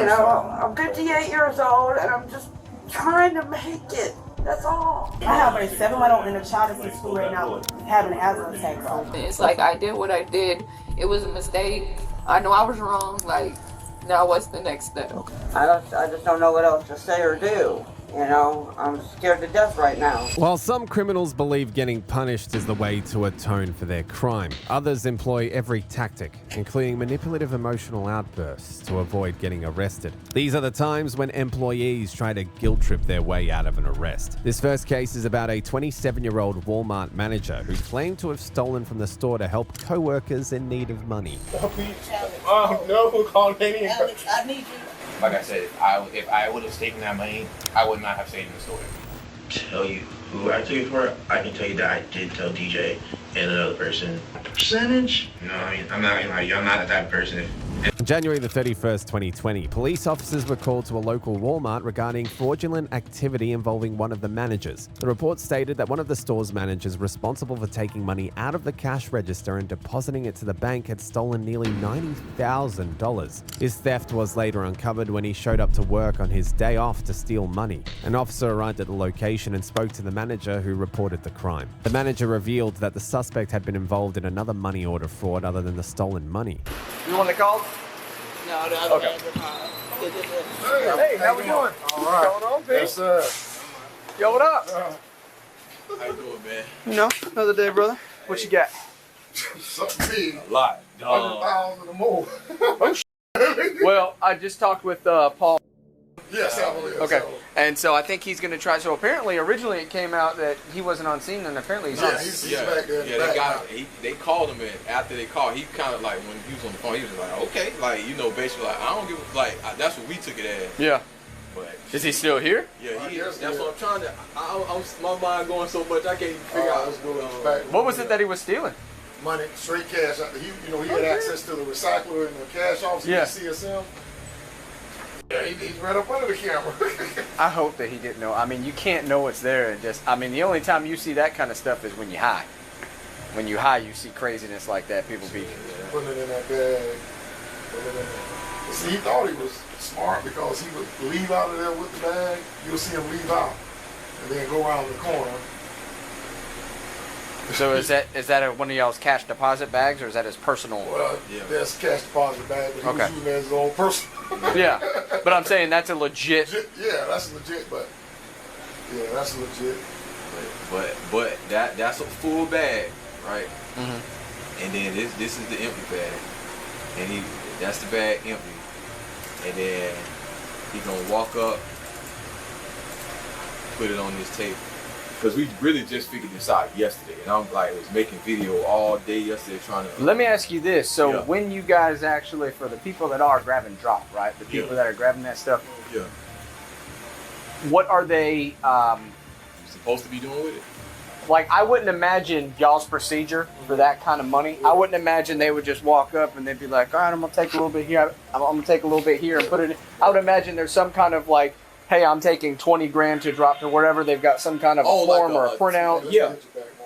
You know, I'm 58 years old and I'm just trying to make it. That's all. I have a 7-month-old and a child that's in school right now having an asthma attack. So it's like I did what I did. It was a mistake. I know I was wrong. Like, now what's the next step? I just don't know what else to say or do. You know, I'm scared to death right now. While some criminals believe getting punished is the way to atone for their crime, others employ every tactic, including manipulative emotional outbursts, to avoid getting arrested. These are the times when employees try to guilt trip their way out of an arrest. This first case is about a 27-year-old Walmart manager who claimed to have stolen from the store to help co-workers in need of money. No, call Danny. Alex, I need you. Like I said, if I would have taken that money, I would not have stayed in the store. Tell you who I took it for, I can tell you that I did tell DJ and another person. Percentage? No, I mean, I'm not that type of person. On January the 31st, 2020, police officers were called to a local Walmart regarding fraudulent activity involving one of the managers. The report stated that one of the store's managers responsible for taking money out of the cash register and depositing it to the bank had stolen nearly $90,000. His theft was later uncovered when he showed up to work on his day off to steal money. An officer arrived at the location and spoke to the manager, who reported the crime. The manager revealed that the suspect had been involved in another money order fraud other than the stolen money. You want to call? No, the other Okay. Hey, how we doing? All right. What's going on, Pete? Yes, sir. Yo, what up? How you doing, man? You know, another day, brother. What you got? Something big. A lot. 100,000 or more. Well, I just talked with Paul. Yes, I believe Okay, so. and so I think he's going to try. So apparently, originally it came out that he wasn't on scene, and apparently he's on. Yeah, he's back there. Yeah, they got him. They called him, and after they called, he kind of like, when he was on the phone, he was like, okay, like, you know, basically like, I don't give a, like, that's what we took it as. Yeah. But Is he still here? yeah, he is. That's what I'm trying to. My mind going so much, I can't figure out what's going on. Back. What was it that he was stealing? Money, straight cash. He had access to the recycler and the cash office. Yeah. CSM. Yeah, he's right up under the camera. I hope that he didn't know. I mean, you can't know what's there, and just, I mean, the only time you see that kind of stuff is when you high. When you high, you see craziness like that. People be. Putting it in that bag. Putting it in there. But see, he thought he was smart because he would leave out of there with the bag. You'll see him leave out and then go around the corner. So is that one of y'all's cash deposit bags, or is that his personal? Well, that's cash deposit bag, but he was using it as his own personal. Yeah, but I'm saying that's a legit. Yeah, that's legit, but yeah, that's legit. But that's a full bag, right? Mm-hmm. And then this is the empty bag, and that's the bag empty, and then he gonna walk up, put it on this table. Because we really just figured this out yesterday, and I'm like, was making video all day yesterday trying to. Let me ask you this: so when you guys actually, for the people that are grab and drop, right? The people that are grabbing that stuff. Yeah. What are they supposed to be doing with it? Like, I wouldn't imagine y'all's procedure for that kind of money. I wouldn't imagine they would just walk up and they'd be like, all right, I'm gonna take a little bit here. I'm gonna take a little bit here and put it in. I would imagine there's some kind of like, hey, I'm taking 20 grand to drop to wherever. They've got some kind of a form or a printout. Yeah.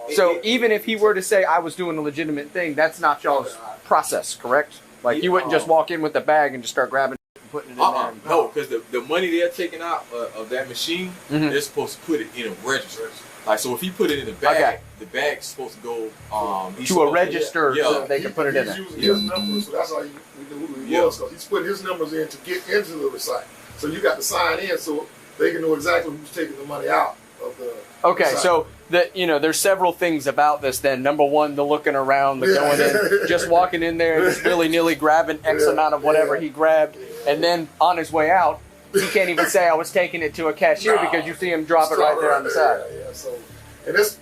So even if he were to say I was doing a legitimate thing, that's not y'all's process, correct? Like, you wouldn't just walk in with a bag and just start grabbing it and putting it in there. No, because the money they're taking out of that machine, they're supposed to put it in a register. Like, so if he put it in the bag, the bag's supposed to go to a register so that they can put it in there. He's using his numbers, so that's how we knew who he was. Because he's putting his numbers in to get into the recycle. So you got to sign in so they can know exactly who's taking the money out of the. Okay, recycle. so there's several things about this. Then number one, the looking around, the going in, just walking in there, and just willy-nilly grabbing X amount of whatever he grabbed, and then on his way out, he can't even say I was taking it to a cashier because you see him drop it right there on the side. Yeah. So, and this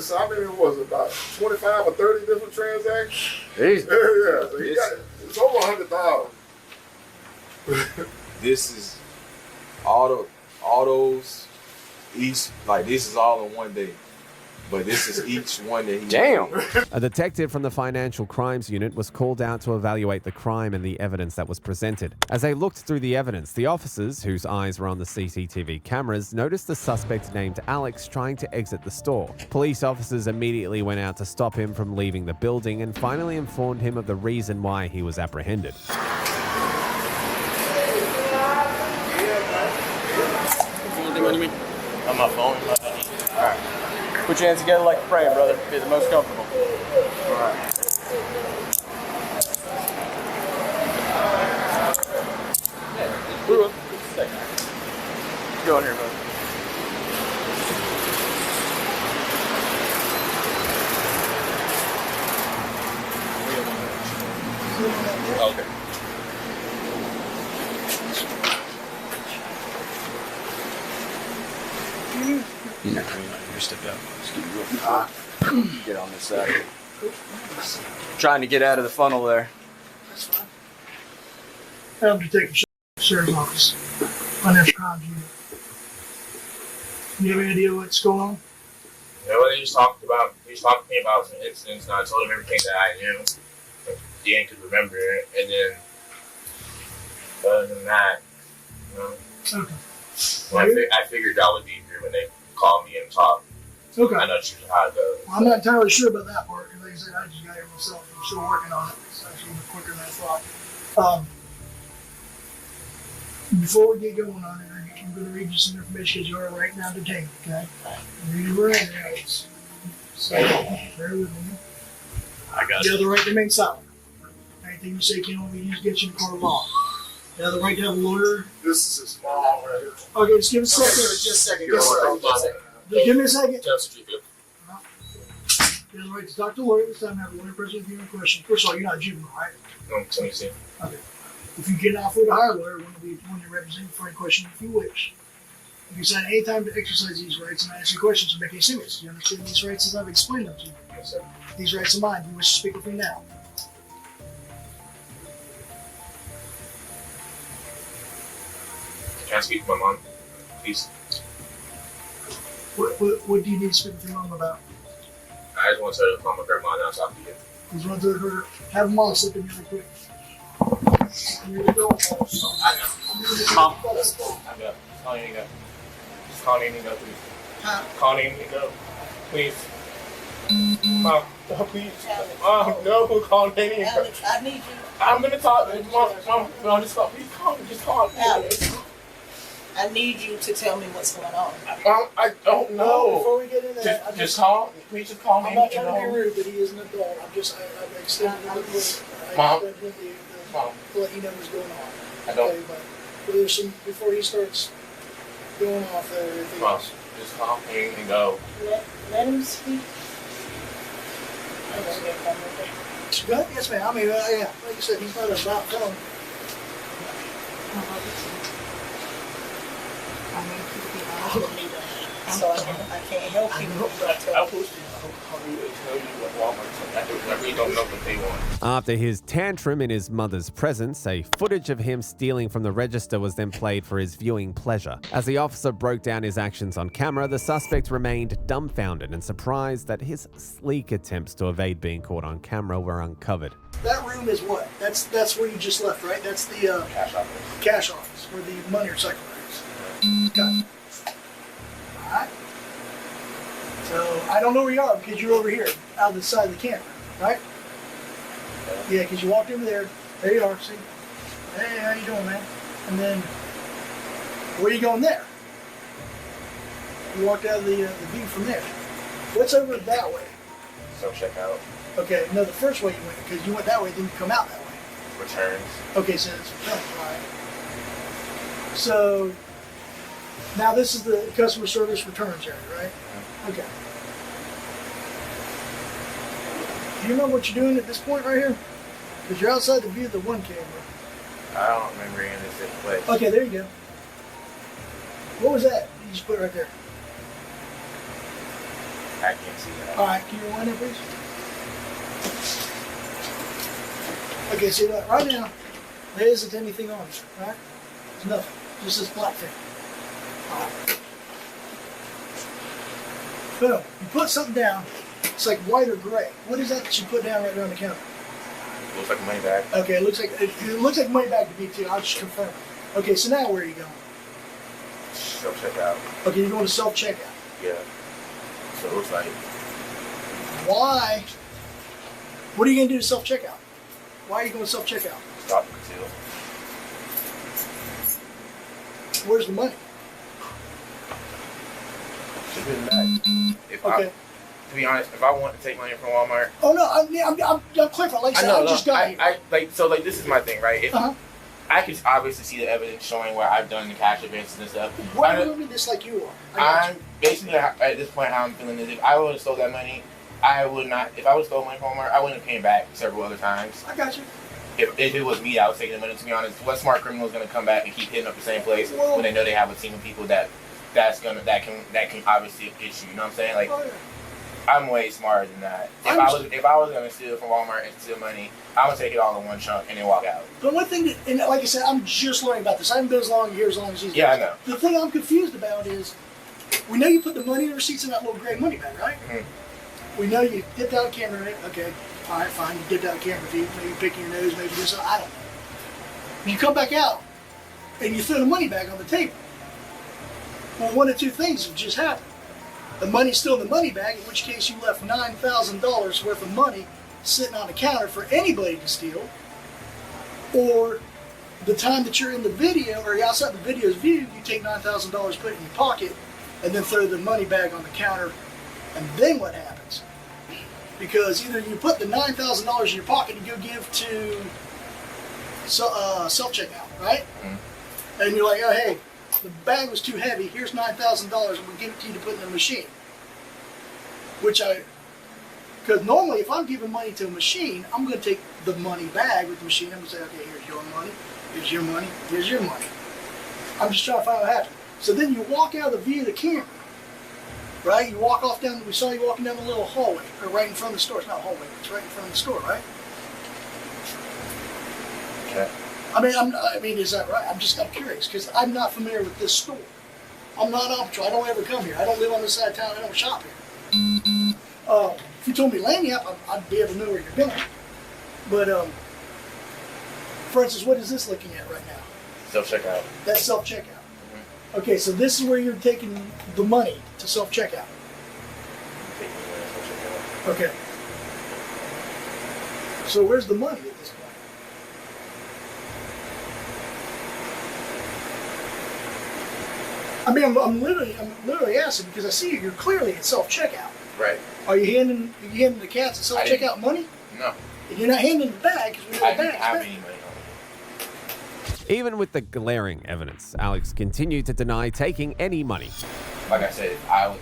how many was it? About 25 or 30 different transactions. Jeez. Yeah. So he got it's over 100,000. This is all those each, like, this is all in one day, but this is each one that he. Damn. A detective from the Financial Crimes Unit was called out to evaluate the crime and the evidence that was presented. As they looked through the evidence, the officers, whose eyes were on the CCTV cameras, noticed the suspect named Alex trying to exit the store. Police officers immediately went out to stop him from leaving the building and finally informed him of the reason why he was apprehended. On my phone. Alright. Put your hands together like you're praying, brother. Be the most comfortable. Alright. Go in here, brother. Okay. You're stepped out. Get on this side. Trying to get out of the funnel there. That's fine. I'm Detective Sheriff's Office. Financial Crimes Unit. You have any idea what's going on? You know, he was talking to me about some incidents, and I told him everything that I knew. Dan could remember it, and then other than that, you know, Okay. I figured that would be easier when they call me and talk. Okay. I know it's usually how it goes. Well, I'm not entirely sure about that part, because like I said, I just got here myself. I'm still working on it. It's actually even quicker than I thought. Before we get going on it, I'm going to read you some information because you are right now detained, okay? Read your rights. So, bear with me. I got You have the right to remain silent. Anything you say can only be used against you in a court of law. You have the right to have a lawyer. This is his mom right here. Okay, just give us a second. Just a second. Just give me a second. Tell certificate. You have the right to talk to a lawyer this time. Have a lawyer present with you in question. First of all, you're not a juvenile, right? Let me see. Okay. If you cannot afford to hire a lawyer, one will be one you represent for any question if you wish. You can sign any time to exercise these rights and I ask you questions to make any statements. Do you understand these rights as I've explained them to you? Yes, sir. These rights are mine. Do you wish to speak with me now? Can I speak to my mom, please? What do you need to speak with your mom about? I just want her to call my grandma and I'll talk to you. Please run through her. Have them all slip in really quick. Here we go. Mom. I got. Call Annie go. Just call Annie go, please. Huh? Call Annie go, please. Mom, no, please. Mom, no, call Annie go. Alex, I need you. I'm gonna talk. Mom, no, just call. Please call me. Just call me. Alex, I need you to tell me what's going on. Mom, I don't know. Before we get into that, Just call. Please just call me. I'm not trying to be rude, but he is an adult. I've extended the limit. Mom. To let you know what's going on. I don't. Okay, but there's some, before he starts going off there, everything Mom, else. just call me and go. Let him speak. Go ahead, yes, ma'am. I mean, yeah, like you said, he's not about telling. So I can't help you. I'll post it. I'll tell you what Walmart said. I really don't know what they want. After his tantrum in his mother's presence, a footage of him stealing from the register was then played for his viewing pleasure. As the officer broke down his actions on camera, the suspect remained dumbfounded and surprised that his sleek attempts to evade being caught on camera were uncovered. That room is what? That's where you just left, right? That's the cash office where the money recycler is. Okay. Alright. So I don't know where you are because you're over here, out of the side of the camera, right? Yeah, because you walked over there. There you are, see? Hey, how you doing, man? And then, where are you going there? You walked out of the view from there. What's over that way? Self-checkout. Okay, no, the first way you went, because you went that way, then you come out that way. Returns. Okay, so it's returns, right? So, now this is the customer service returns area, right? Okay. Do you remember what you're doing at this point right here? Because you're outside the view of the one camera. I don't remember any of this in place. Okay, there you go. What was that you just put right there? I can't see that. All right, can you rewind it, please? Okay, see that right now, there isn't anything on it, right? There's nothing, just this black thing. All right. Boom, you put something down, it's like white or gray. What is that you put down right there on the counter? Looks like a money bag. Okay, it looks like money bag to me too. I'll just confirm. Okay, so now where are you going? Self-checkout. Okay, you're going to self-checkout. Yeah. So it looks like. Why? What are you going to do to self-checkout? Why are you going to self-checkout? Stop the till. Where's the money? Just put it back. Okay. To be honest, if I want to take money from Walmart, Oh no, I'm clarifying. Like I said, I just got here. I this is my thing, right? If I can obviously see the evidence showing where I've done the cash advances and stuff. Why do you mean this like you are? I'm basically at this point how I'm feeling is if I would have stole that money, I would not. If I would have stolen money from Walmart, I wouldn't have came back several other times. I got you. If it was me, I was taking the money. To be honest, what smart criminal is going to come back and keep hitting up the same place when they know they have a team of people that can obviously issue? You know what I'm saying? Like, I'm way smarter than that. If I was going to steal from Walmart and steal money, I'm gonna take it all in one chunk and then walk out. The one thing that, and like I said, I'm just learning about this. I haven't been here as long as these guys. Yeah, I know. The thing I'm confused about is, we know you put the money receipts in that little gray money bag, right? Mm-hmm. We know you dipped out a camera in it. Okay, all right, fine. You dipped out a camera view. Maybe you're picking your nose. Maybe this. I don't know. You come back out and you throw the money back on the table. Well, one of two things have just happened. The money's still in the money bag, in which case you left $9,000 worth of money sitting on the counter for anybody to steal, or the time that you're in the video or you're outside the video's view, you take $9,000, put it in your pocket, and then throw the money bag on the counter, and then what happens? Because either you put the $9,000 in your pocket and go give to self-checkout, right? Mm-hmm. And you're like, oh hey, the bag was too heavy, here's $9,000, and we'll give it to you to put in the machine. Because normally, if I'm giving money to a machine, I'm going to take the money bag with the machine. I'm going to say, okay, here's your money, here's your money, here's your money. I'm just trying to find out what happened. So then you walk out of the view of the camera, right? You walk off down, we saw you walking down the little hallway, or right in front of the store. It's not a hallway, it's right in front of the store, right? Okay. I mean, is that right? I'm curious, because I'm not familiar with this store. I'm not optional. I don't ever come here. I don't live on this side of town. I don't shop here. If you told me Laney up, I'd be able to know where you're going. But, for instance, what is this looking at right now? Self-checkout. That's self-checkout. Mm-hmm. Okay, so this is where you're taking the money to self-checkout. Okay. So where's the money at this point? I mean, I'm literally asking because I see you're clearly at self-checkout. Right. Are you handing the cats at self-checkout money? No. And you're not handing the bag because we know the bag's I didn't have any money on me. Even with the glaring evidence, Alex continued to deny taking any money. Like I said,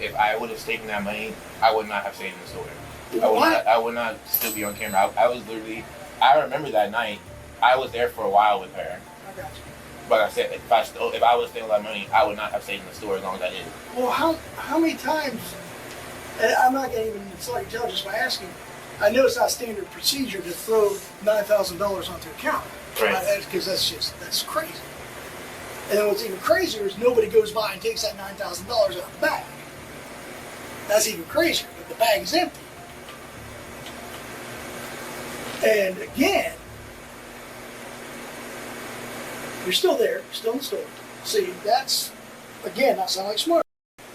if I would have taken that money, I would not have stayed in the store. I would not still be on camera. I remember that night. I was there for a while with her. I got you. But like I said, if I would have stealing that money, I would not have stayed in the store as long as I did. Well, how many times? And I'm not going to even insult your intelligence by asking. I know it's not standard procedure to throw $9,000 onto a counter, right? Because that's crazy. And then what's even crazier is nobody goes by and takes that $9,000 out of the bag. That's even crazier. But the bag is empty. And again, you're still there, still in the store. See, that's, again, not sound like smart.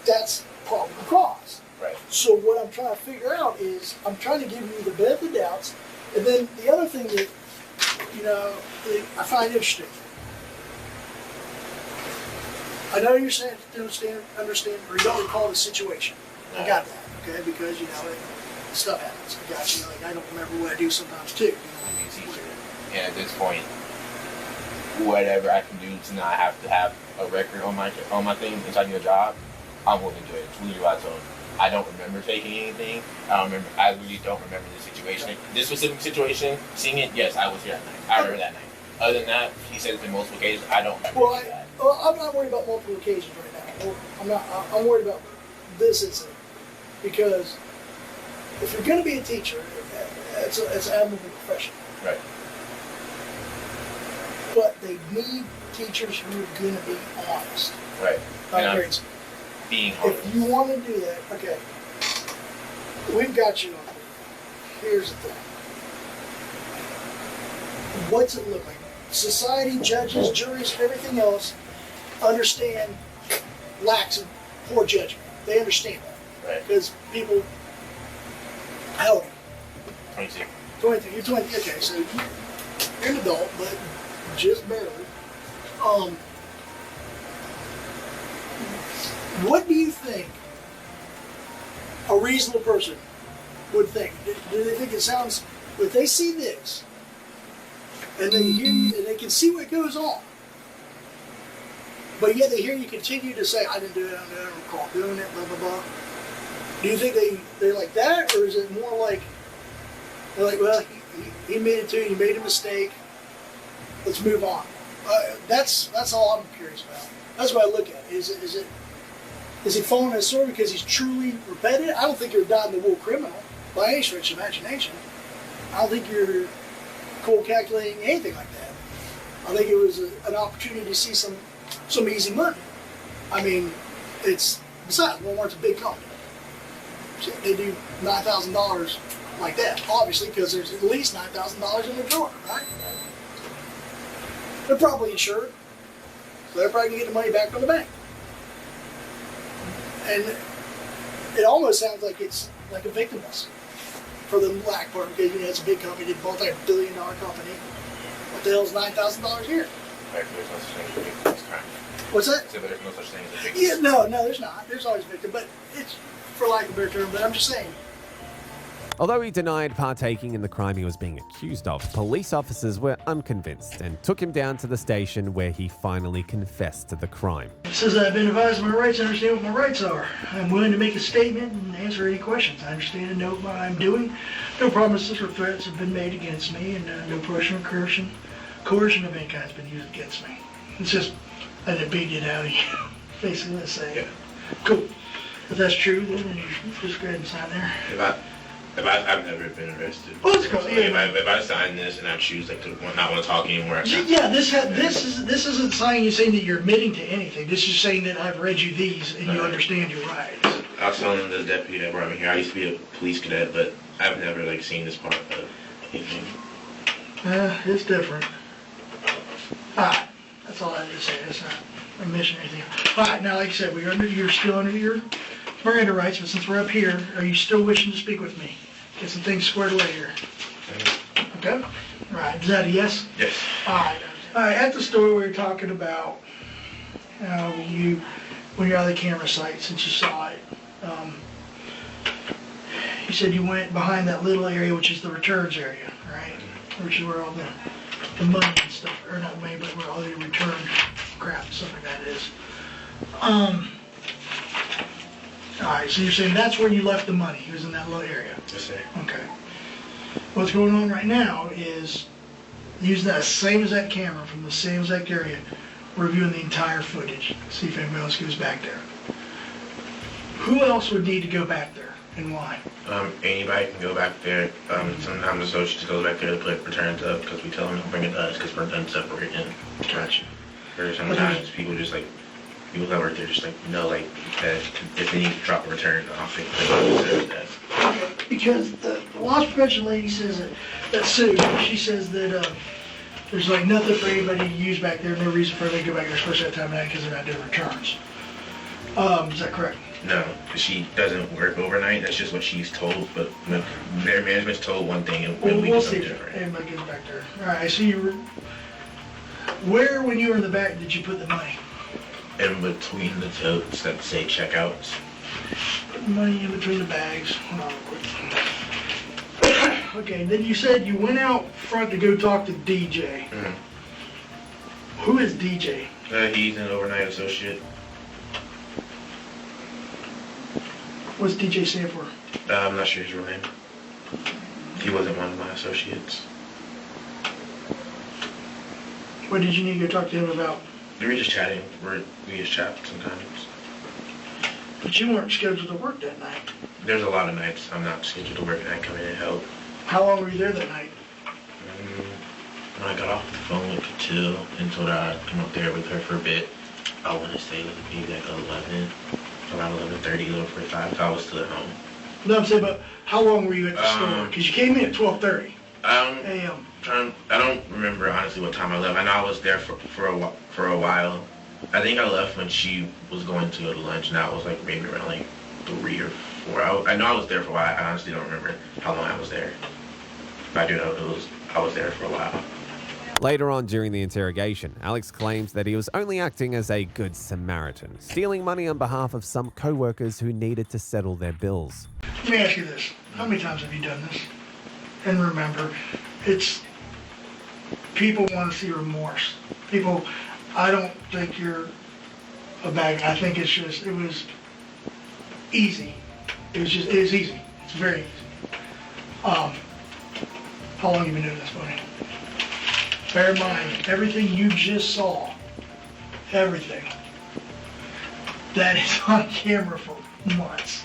That's problem across. Right. So what I'm trying to figure out is, I'm trying to give you the benefit of the doubts. And then the other thing that, I find interesting. I know you're saying understand, or you don't recall the situation. I got that, okay? Because, stuff happens. I got you. Like, I don't remember what I do sometimes too. I'm a teacher. And at this point, whatever I can do to not have to have a record on my thing inside your job, I'm willing to do it. It's really what I told him. I don't remember taking anything. I really don't remember the situation. This specific situation, seeing it, yes, I was here that night. I remember that night. Other than that, he said it in multiple occasions. I don't remember that. I'm not worried about multiple occasions right now. I'm worried about this incident. Because if you're going to be a teacher, it's an admirable profession. Right. But they need teachers who are going to be honest. Right. Being honest. If you want to do that, okay, we've got you on here. Here's the thing. What's it look like? Society, judges, juries, everything else understand lacks of poor judgment. They understand that. Right. Because people, how old are you? 22. 22. You're 20. Okay, so you're an adult, but just barely. What do you think a reasonable person would think? Do they think it sounds, if they see this, and they hear you, and they can see what goes on, but yet they hear you continue to say, I didn't do it, I don't recall doing it, blah, blah, blah. Do you think they like that, or is it more like, they're like, well, he made it too, he made a mistake, let's move on? That's all I'm curious about. That's what I look at. Is he falling his sword because he's truly repentant? I don't think you're a dyed-in-the-wool criminal by any stretch of imagination. I don't think you're cold calculating anything like that. I think it was an opportunity to see some easy money. I mean, besides, Walmart's a big company. They do $9,000 like that, obviously, because there's at least $9,000 in the drawer, right? They're probably insured, so they're probably going to get the money back from the bank. And it almost sounds like it's like a victim list for the black part, because it's a big company, they bought like $1 billion company. What the hell is $9,000 here? There's no such thing as a victimless crime. What's that? So there's no such thing as a victim. Yeah, no, there's not. There's always a victim, but it's, for lack of a better term, but I'm just saying. Although he denied partaking in the crime he was being accused of, police officers were unconvinced and took him down to the station where he finally confessed to the crime. It says I've been advised of my rights, I understand what my rights are. I'm willing to make a statement and answer any questions. I understand and know what I'm doing. No promises or threats have been made against me, and no pressure or coercion of any kind has been used against me. It's just, I didn't beat it out of you, basically, let's say. Yeah. Cool. If that's true, then you just go ahead and sign there. I've never been arrested. Oh, that's cool. Yeah, if I sign this and I choose like to not want to talk anymore. Yeah, this isn't saying that you're admitting to anything. This is saying that I've read you these and you understand your rights. I was telling the deputy that brought me here. I used to be a police cadet, but I've never like seen this part of anything. It's different. Alright, that's all I had to say. That's not a mission or anything. Alright, now like I said, you're still under your Miranda rights, but since we're up here, are you still wishing to speak with me? Get some things squared away here. Okay? Alright, is that a yes? Yes. Alright, at the store we were talking about when you're out of the camera sight, since you saw it, you said you went behind that little area, which is the returns area, right? Which is where all the money and stuff, or not money, but where all the return crap and stuff like that is. Alright, so you're saying that's where you left the money, it was in that little area? Yes, sir. Okay. What's going on right now is use that same exact camera from the same exact area, reviewing the entire footage, see if anybody else goes back there. Who else would need to go back there and why? Anybody can go back there. Sometimes associates go back there to put returns up because we tell them to bring it to us because we're done separating. Gotcha. Or sometimes people that work there just like, like if they need to drop a return off, they put it. Okay, because the loss prevention lady says that Sue, she says that there's like nothing for anybody to use back there, no reason for anybody to go back there, especially at that time of night because they're not doing returns. Is that correct? No, because she doesn't work overnight. That's just what she's told. But their management's told one thing, and we do we'll something see different. Everybody goes back there. All right, so where, when you were in the back, did you put the money? In between the totes that say checkouts. Put the money in between the bags. Hold on real quick. Okay, then you said you went out front to go talk to DJ. Mm-hmm. Who is DJ? He's an overnight associate. What's DJ stand for? I'm not sure his real name. He wasn't one of my associates. What did you need to go talk to him about? We were just chatting. We just chat sometimes. But you weren't scheduled to work that night. There's a lot of nights I'm not scheduled to work and I come in and help. How long were you there that night? When I got off the phone with Katil and told her I'd come up there with her for a bit, I want to say it was maybe like 11, around 11:30, 11:45. I was still at home. No, I'm saying, but how long were you at the store? Because you came in at 12:30 a.m. I don't remember honestly what time I left. I know I was there for a while. I think I left when she was going to go to lunch, and that was like maybe around like 3 or 4. I know I was there for a while. I honestly don't remember how long I was there. But I do know I was there for a while. Later on during the interrogation, Alex claims that he was only acting as a good Samaritan, stealing money on behalf of some co-workers who needed to settle their bills. Let me ask you this. How many times have you done this? And remember, it's people want to see remorse. People, I don't think you're a bad guy. I think it's just, it was easy. It was easy. It's very easy. How long have you been doing this, buddy? Bear in mind, everything you just saw, everything, that is on camera for months.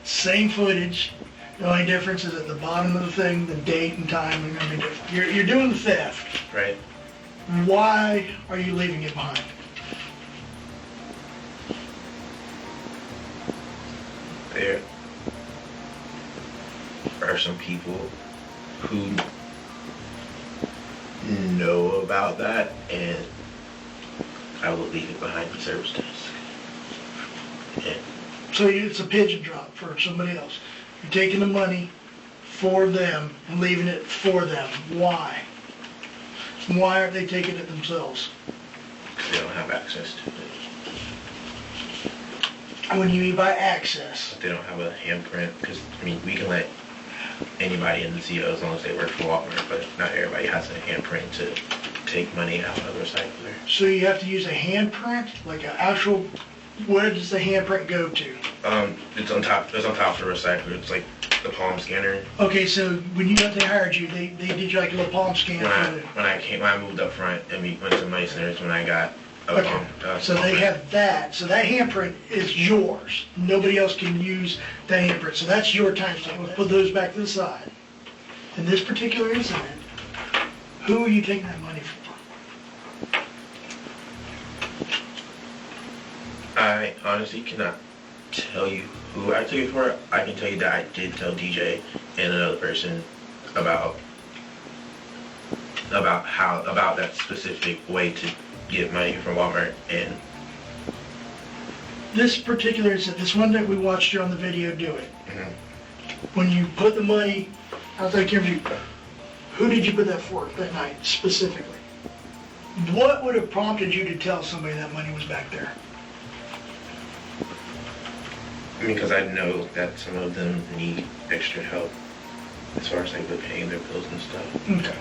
Same footage. The only difference is at the bottom of the thing, the date and time are going to be different. You're doing the theft. Right. Why are you leaving it behind? There are some people who know about that, and I will leave it behind the service desk. And So it's a pigeon drop for somebody else. You're taking the money for them and leaving it for them. Why? Why aren't they taking it themselves? because they don't have access to it. When you mean by access? They don't have a handprint, because, I mean, we can let anybody in the CO as long as they work for Walmart, but not everybody has a handprint to take money out of the recycler. So you have to use a handprint, like an actual, where does the handprint go to? It's on top of the recycler. It's like the palm scanner. Okay, so when they hired you, they did you like a little palm scan? When I moved up front and we went to Meissner's when I got a palm. So they have that. So that handprint is yours. Nobody else can use that handprint. So that's your timestamp. We'll put those back to the side. In this particular incident, who are you taking that money from? I honestly cannot tell you who I took it for. I can tell you that I did tell DJ and another person about that specific way to get money from Walmart. And This particular incident, this one that we watched you on the video do it. When you put the money, I was like, who did you put that for that night specifically? What would have prompted you to tell somebody that money was back there? because I know that some of them need extra help as far as like with paying their bills and stuff. Okay.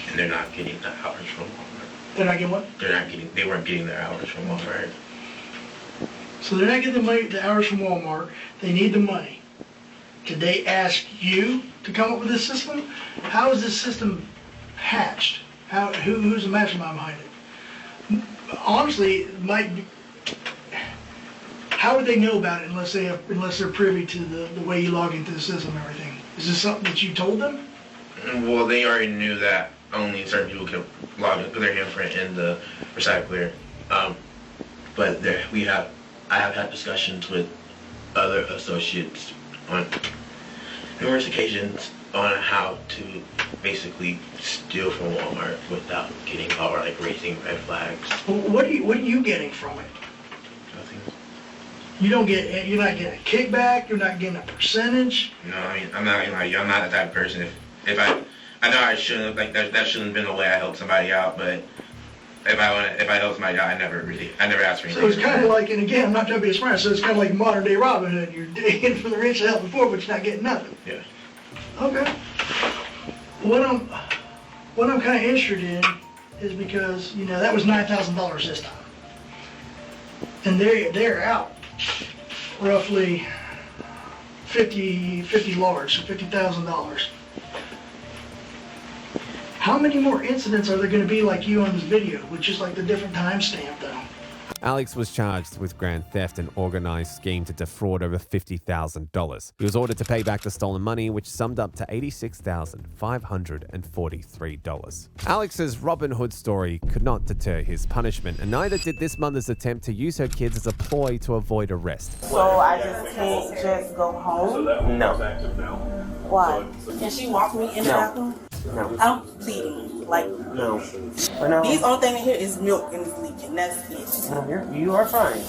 And they're not getting the hours from Walmart. They're not getting what? They weren't getting their hours from Walmart. So they're not getting the hours from Walmart. They need the money. Did they ask you to come up with this system? How is this system hatched? Who's the mastermind behind it? Honestly, it might be, how would they know about it unless they're privy to the way you log into the system and everything? Is this something that you told them? Well, they already knew that only certain people can log in, put their handprint in the recycler. But I have had discussions with other associates on numerous occasions on how to basically steal from Walmart without getting caught or like raising red flags. What are you getting from it? Nothing. You're not getting a kickback. You're not getting a percentage. No, I mean, I'm not the type of person. If I know I shouldn't, like that shouldn't have been the way I helped somebody out, but if I help somebody out, I never asked for anything. So it's kind of like, and again, I'm not trying to be a smart, so it's kind of like modern day Robin Hood. You're digging for the rich to help before, but you're not getting nothing. Yeah. Okay. What I'm kind of interested in is because, that was $9,000 this time. And they're out roughly 50 large, so $50,000. How many more incidents are there going to be like you on this video, with just like the different timestamp though? Alex was charged with grand theft and organized scheme to defraud over $50,000. He was ordered to pay back the stolen money, which summed up to $86,543. Alex's Robin Hood story could not deter his punishment, and neither did this mother's attempt to use her kids as a ploy to avoid arrest. So I just can't just go home? No. Why? Can she walk me in the bathroom? No. I'm bleeding. Like, No. But no. these only thing in here is milk and it's leaking. That's it. No, you are fine.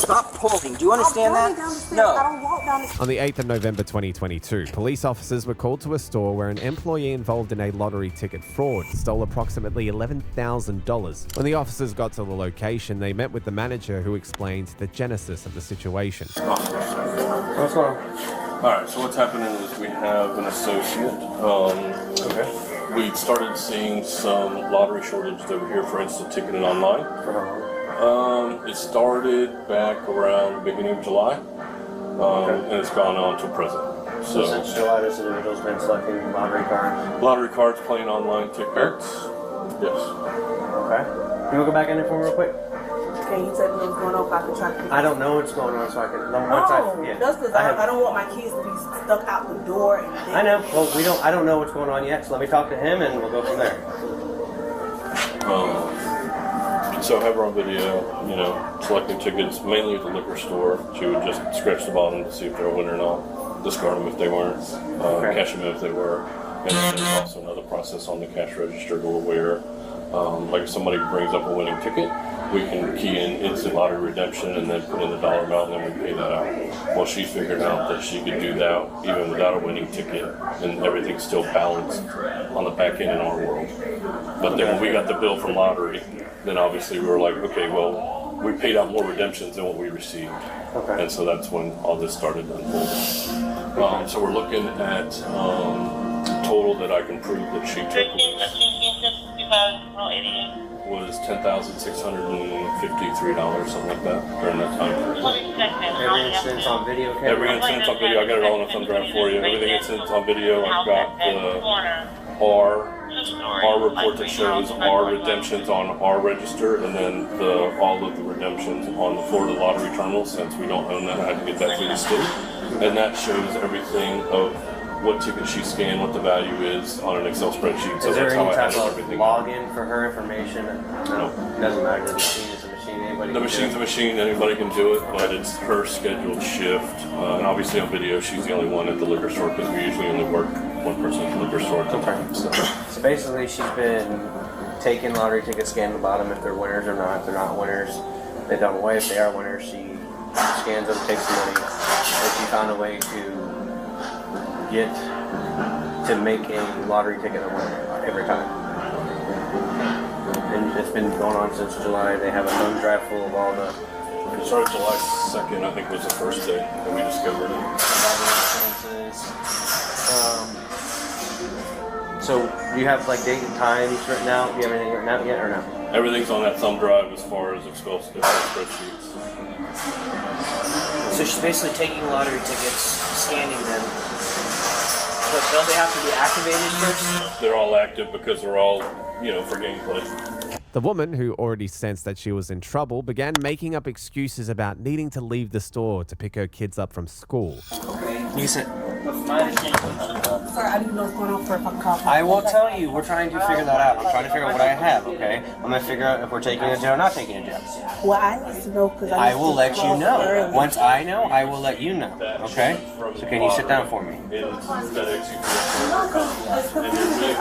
Stop pulling. Do you understand I'm that? down the stairs. No. I don't walk down the On the 8th of November 2022, police officers were called to a store where an employee involved in a lottery ticket fraud stole approximately $11,000. When the officers got to the location, they met with the manager who explained the genesis of the situation. What's going on? Alright, so what's happening is we have an associate. We started seeing some lottery shortages over here, for instance, ticketing online. It started back around the beginning of July, and it's gone on to present. So since July, this individual's been selecting lottery cards? Lottery cards, playing online tickets. Yes. Okay. Can we go back in there for me real quick? Can you tell me what's going on if I can try to... I don't know what's going on, so I can... That's because I don't want my kids to be stuck out the door. And I know. Well, I don't know what's going on yet, so let me talk to him and we'll go from there. So I have her on video, selecting tickets, mainly at the liquor store. She would just scratch the bottom to see if they're a winner or not, discard them if they weren't, cash them in if they were. And then there's also another process on the cash register where, like if somebody brings up a winning ticket, we can key in instant lottery redemption and then put in the dollar amount and then we pay that out. Well, she figured out that she could do that even without a winning ticket and everything's still balanced on the back end in our world. But then when we got the bill from lottery, then obviously we were like, okay, well, we paid out more redemptions than what we received. And so that's when all this started unfolding. So we're looking at total that I can prove that she took was $10,653, something like that, during that time period. Every instance on video camera? Every instance on video. I got it all on a thumb drive for you. Everything instance on video. I've got the our report that shows our redemptions on our register, and then all of the redemptions on the Florida Lottery Terminal, since we don't own that. I had to get that through the state. And that shows everything of what ticket she scanned, what the value is on an Excel spreadsheet. So is there that's how any I type handle of everything. login for her information? No. It doesn't matter. The machine is a machine. Anybody The machine's a machine. Anybody can do it, but it's her scheduled shift. And obviously on video, she's the only one at the liquor store because we usually only work one person at the liquor store at the time. So basically, she's been taking lottery tickets, scanning the bottom if they're winners or not. If they're not winners, they don't away. If they are winners, she scans them, takes the money. And she found a way to make a lottery ticket a winner every time. And it's been going on since July. They have a thumb drive full of all the... It started July 2nd, I think was the first day that we discovered it. So do you have like date and times written out? Do you have anything written out yet or no? Everything's on that thumb drive as far as Excel spreadsheets. So she's basically taking lottery tickets, scanning them. But don't they have to be activated first? They're all active because they're all, for gameplay. The woman, who already sensed that she was in trouble, began making up excuses about needing to leave the store to pick her kids up from school. You said... Sorry, I didn't know what's going on for if I'm calling. I will tell you, we're trying to figure that out. I'm trying to figure out what I have, okay? I'm going to figure out if we're taking a jail or not taking a jail. Well, I need to know because I will let you know. Once I know, I will let you know, okay? So can you sit down for me? I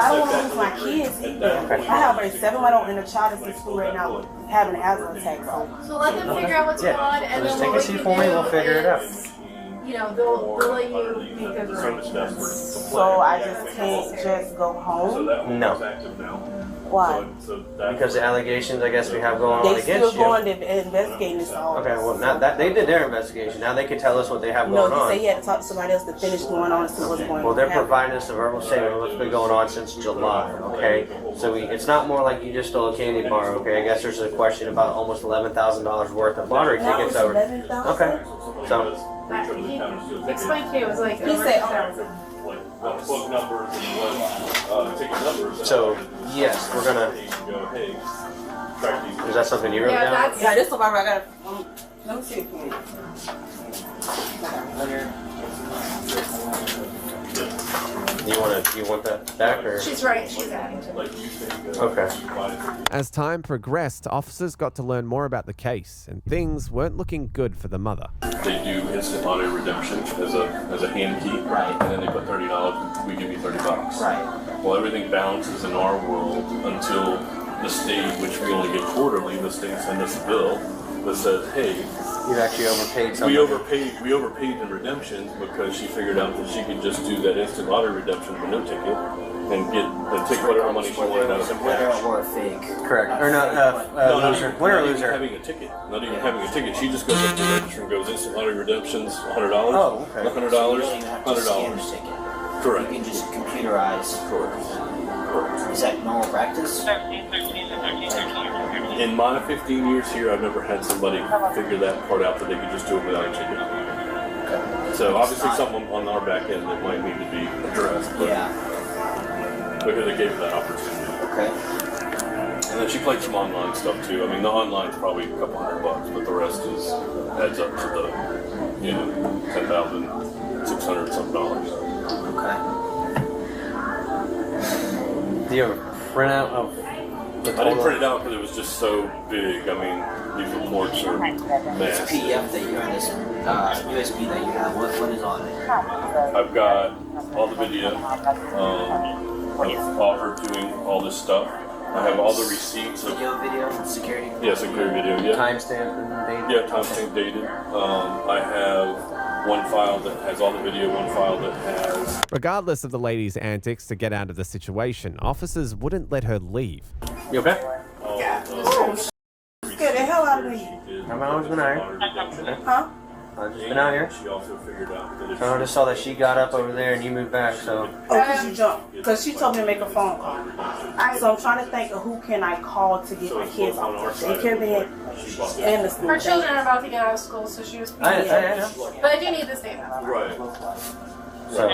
don't want to lose my kids either. I have a 7-month-old and a child that's in school right now having an asthma attack. So let them figure out what's going on, and just then take a seat for me. We'll figure it out. They'll let you make a arrangements. So I just can't just go home? No. Why? Because the allegations, I guess, we have going on against you. They still going to investigate this all. Okay, well, now that they did their investigation. Now they can tell us what they have going on. No, he said he had to talk to somebody else to finish going on and see what's going on. Well, they're providing us a verbal statement of what's been going on since July, okay? So it's not more like you just stole a candy bar, okay? I guess there's a question about almost $11,000 worth of lottery tickets over. Okay, so... Explain to you, it was like... He said, Plug numbers and ticket numbers. So, yes, we're gonna... Is that something you wrote down? Yeah, this is what I got. Let me see it. You want that back or? She's right, she's adding to it. Okay. As time progressed, officers got to learn more about the case, and things weren't looking good for the mother. They do instant lottery redemption as a hand key, right? And then they put $30. We give you $30, right? Well, everything balances in our world until the state, which we only get quarterly. The state sends us a bill, that says, hey, you actually overpaid something. We overpaid in redemptions because she figured out that she could just do that instant lottery redemption for no ticket and take whatever money she wanted out of the cash. Or a fake. Correct. Or not, loser. Winner or loser? Having a ticket. Not even having a ticket. She just goes up to the register and goes instant lottery redemptions, $100. Oh, okay. $100. $100. Correct. You can just computerize. Correct. Is that normal practice? In my 15 years here, I've never had somebody figure that part out that they could just do it without a ticket. So obviously something on our back end that might need to be addressed, but because they gave her that opportunity. Okay. And then she played some online stuff too. I mean, the online's probably a couple $100, but the rest adds up to the, $10,600 something. Okay. Do you have a printout of the total? I didn't print it out because it was just so big. I mean, these reports are This massive. PDF that you're in, this USB that you have, what is on it? I've got all the video of all her doing all this stuff. I have all the receipts of video, security. Yeah, security video. Yeah. Timestamp and dated. Yeah, timestamp dated. I have one file that has all the video, one file that has. Regardless of the lady's antics to get out of the situation, officers wouldn't let her leave. You okay? Scared the hell out of me. I've always been out here. Huh? I've just been out here. She also figured out that So I just saw that she got up over there and you moved back, so. Oh, because you jumped. Because she told me to make a phone call. So I'm trying to think of who can I call to get my kids off the daycare bed and the school. Her children are about to get out of school, so she was. I know. But I do need this data. Right. So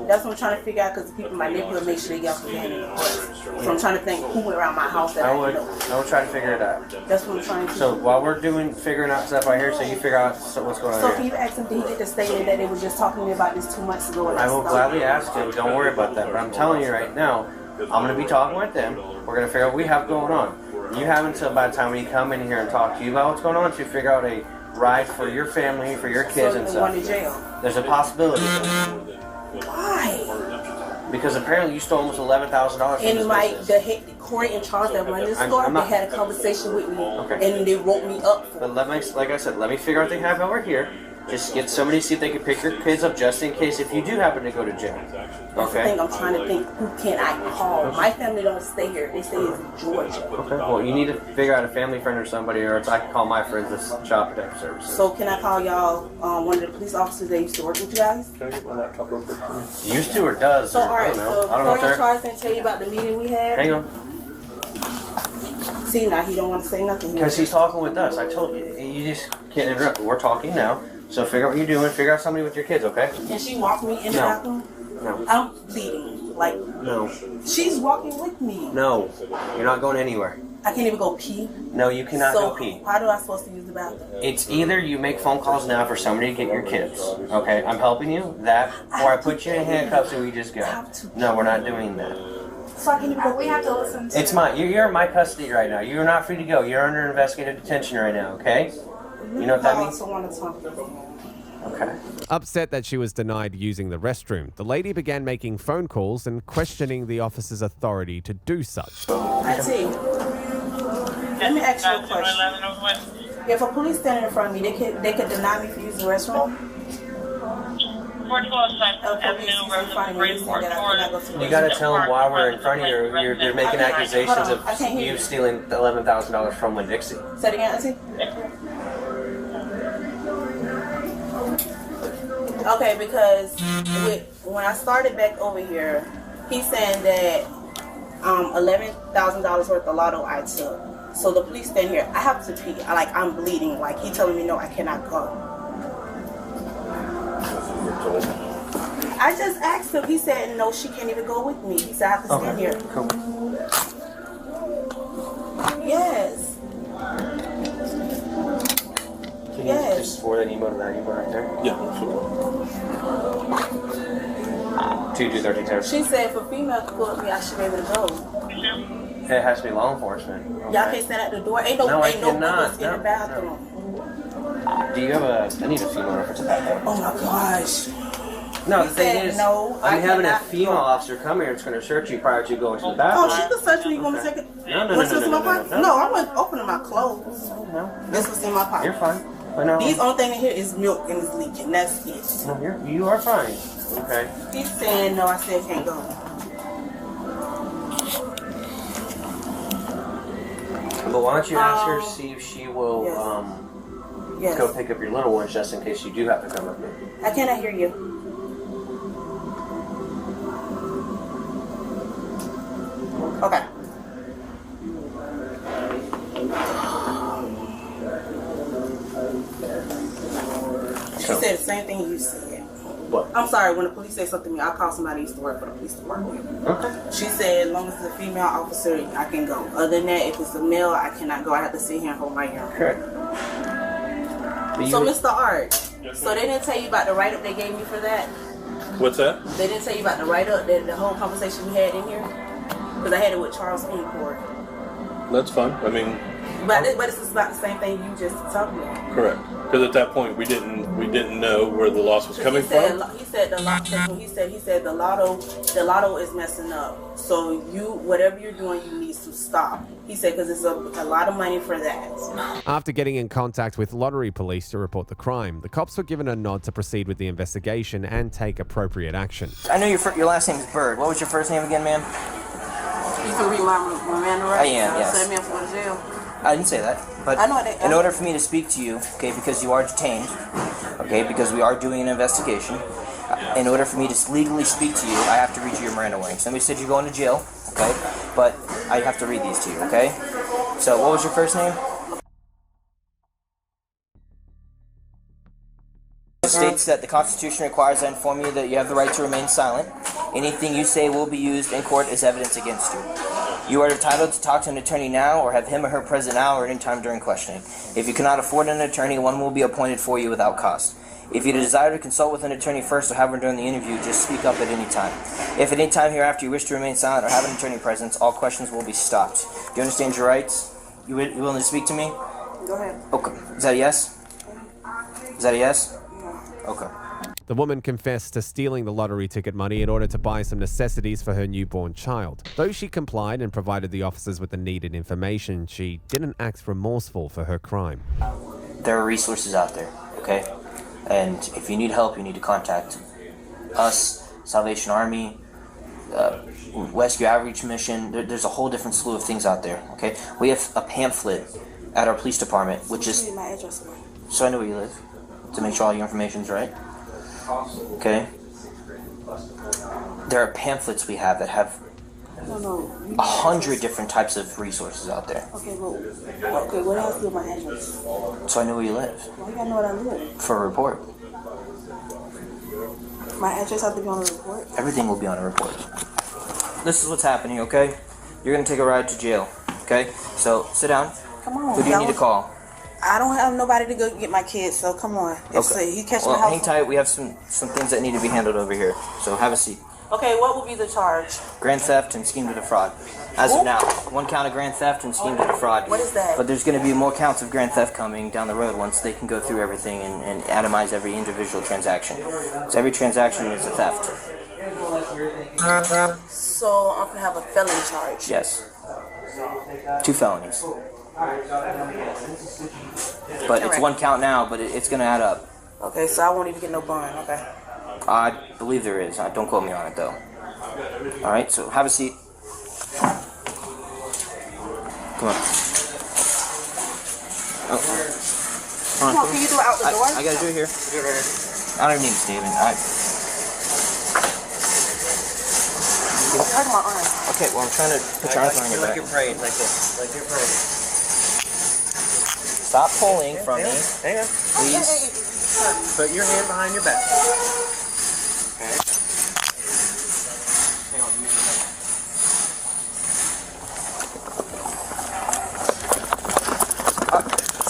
that's what I'm trying to figure out because the people in my neighborhood make sure they get off the bed. So I'm trying to think who went around my house that I would try to figure it out. That's what I'm trying to do. So while we're figuring out stuff out here, so you figure out what's going on So here. can you ask them, did he get the statement that they were just talking to me about this 2 months ago? I will gladly ask you. Don't worry about that. But I'm telling you right now, I'm going to be talking with them. We're going to figure out what we have going on. You have until by the time we come in here and talk to you about what's going on to figure out a ride for your family, for your kids and stuff. So in jail. There's a possibility. Why? Because apparently you stole almost $11,000 from And this the head Corey in charge that run this store, they had a conversation with me, and they wrote me up. But like I said, let me figure out what they have over here. Just get somebody, see if they can pick your kids up just in case if you do happen to go to jail. That's the thing, I'm trying to think, who can I call? My family don't stay here, they stay in Georgia. Okay, well you need to figure out a family friend or somebody, or else I can call my friends at Child Protective Services. So can I call y'all, one of the police officers that used to work with you guys? Can I get my laptop real quick? Used to or does? So alright, so Corey in if charge didn't tell you about the meeting we had? Hang on. See, now he don't want to say nothing. Because he's talking with us. I told you, you just can't interrupt. We're talking now. So figure out what you're doing. Figure out somebody with your kids, okay? And she walked me in the bathroom? No. I'm bleeding. Like, no. She's walking with me. No. You're not going anywhere. I can't even go pee. No, you cannot go pee. How do I supposed to use the bathroom? It's either you make phone calls now for somebody to get your kids. Okay? I'm helping you. That, or I put you in handcuffs and we just go. No, we're not doing that. So I can't even go. We have to listen to. It's you're in my custody right now. You're not free to go. You're under investigative detention right now, okay? You know what that means? I want to talk to them. Okay. Upset that she was denied using the restroom, the lady began making phone calls and questioning the officer's authority to do such. I see. Let me ask you a question. If a police standing in front of me, they could deny me for using the restroom? You gotta tell them why we're in front of you. They're making accusations of you stealing $11,000 from Winn-Dixie. Say it again, Auntie. Okay, because when I started back over here, he's saying that $11,000 worth of lotto I took. So the police stand here. I have to pee. I'm bleeding. Like he telling me no, I cannot go. I just asked him. He said no, she can't even go with me. He said I have to stand here. Cool. Yes. Can you just forward that email to that email right there? Yeah. 2213. She said if a female could go with me, I should be able to go. It has to be law enforcement. Y'all can't stand at the door. Ain't no I cannot. in the bathroom. Do you have I need a female reference to that. Oh my gosh. No, He the thing said, is, no, I I'm having a cannot female go. officer come here. It's going to search you prior to going to the Oh, bathroom. she can search me. You want me to take it? No, What's in my pocket? No, I wasn't opening my clothes. No. This was in my pocket. You're fine. But no. These only thing in here is milk and it's leaking. That's it. No, you are fine. Okay. He's saying no. I said can't go. But why don't you ask her, see if she will Yes. go pick up your little ones just in case you do have to come up here. I cannot hear you. Okay. She said the same thing you said. What? I'm sorry, when the police say something to me, I call somebody who used to work for the police department. Okay. She said as long as it's a female officer, I can go. Other than that, if it's a male, I cannot go. I have to sit here and hold my urine. Correct. So, Mr. Art, so they didn't tell you about the write-up they gave me for that? What's that? They didn't tell you about the write-up, the whole conversation we had in here? Because I had it with Charles in court. That's fine. I mean, But this is about the same thing you just talked about. correct. Because at that point we didn't know where the loss was coming from. He said the lotto is messing up. So whatever you're doing, you need to stop. He said because it's a lot of money for that. After getting in contact with lottery police to report the crime, the cops were given a nod to proceed with the investigation and take appropriate action. I know your last name is Bird. What was your first name again, ma'am? You can read my Miranda rights. I am, yes. Send me up to jail. I didn't say that, but I know in order for me to speak to you, okay, because you are detained, okay, because we are doing an investigation, in order for me to legally speak to you, I have to read you your Miranda warnings. Somebody said you're going to jail, okay, but I have to read these to you, okay? So, what was your first name? It states that the Constitution requires I inform you that you have the right to remain silent. Anything you say will be used in court as evidence against you. You are entitled to talk to an attorney now or have him or her present now or any time during questioning. If you cannot afford an attorney, one will be appointed for you without cost. If you desire to consult with an attorney first or have one during the interview, just speak up at any time. If at any time hereafter you wish to remain silent or have an attorney present, all questions will be stopped. Do you understand your rights? You willing to speak to me? Go ahead. Okay. Is that a yes? Is that a yes? Okay. The woman confessed to stealing the lottery ticket money in order to buy some necessities for her newborn child. Though she complied and provided the officers with the needed information, she didn't act remorseful for her crime. There are resources out there, okay? And if you need help, you need to contact us, Salvation Army, Rescue Outreach Mission. There's a whole different slew of things out there, okay? We have a pamphlet at our police department, which is... My address. So I know where you live, to make sure all your information's right. Okay? There are pamphlets we have that have 100 different types of resources out there. Okay, what else do my address? So I know where you live. Why you gotta know what I live? For a report. My address has to be on the report? Everything will be on a report. This is what's happening, okay? You're gonna take a ride to jail, okay? So, sit down. Come on. Who do you need to call? I don't have nobody to go get my kids, so come on. Okay. You catch Well, my house. hang tight. We have some things that need to be handled over here. So, have a seat. Okay, what will be the charge? Grand theft and scheme to defraud. As of now, 1 count of grand theft and scheme to defraud. What is that? But there's going to be more counts of grand theft coming down the road once they can go through everything and atomize every individual transaction. So every transaction is a theft. So I'm gonna have a felony charge. Yes. 2 felonies. But it's 1 count now, but it's going to add up. Okay, so I won't even get no bond. Okay. I believe there is. Don't quote me on it, though. All right, so have a seat. Come on. Oh. Come on, can you do it out the door? I gotta do it here. Do it right here. I don't even need a statement. Hurt my arm. Okay, well, I'm trying to put your arms on your back. Like you're praying, like this. Like you're praying. Stop pulling from me. Hang on. Please. Put your hand behind your back. Okay. Hang on.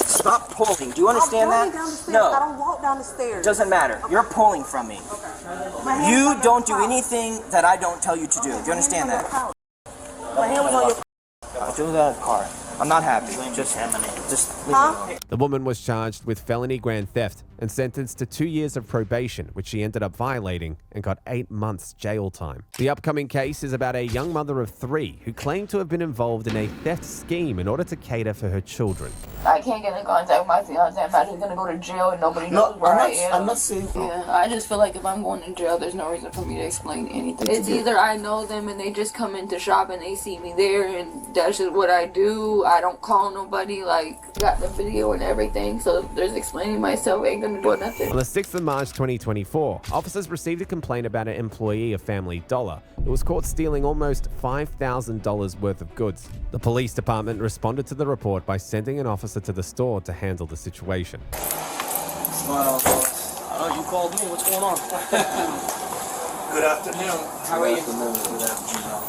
Stop pulling. Do you understand that? No. I don't walk down the stairs. Doesn't matter. You're pulling from me. You don't do anything that I don't tell you to do. Do you understand that? My hand was on your... Do that in the car. I'm not happy. Just leave me alone. The woman was charged with felony grand theft and sentenced to 2 years of probation, which she ended up violating and got 8 months jail time. The upcoming case is about a young mother of 3 who claimed to have been involved in a theft scheme in order to cater for her children. I can't get in contact with my fiance. I'm actually gonna go to jail and nobody knows where I am. I'm not saying. Yeah, I just feel like if I'm going to jail, there's no reason for me to explain anything. It's either I know them and they just come into shop and they see me there and that's just what I do. I don't call nobody, like, got the video and everything, so there's explaining myself ain't gonna do nothing. On the 6th of March 2024, officers received a complaint about an employee of Family Dollar who was caught stealing almost $5,000 worth of goods. The police department responded to the report by sending an officer to the store to handle the situation. What's going on, boss? Oh, you called me. What's going on? Good afternoon. How are you?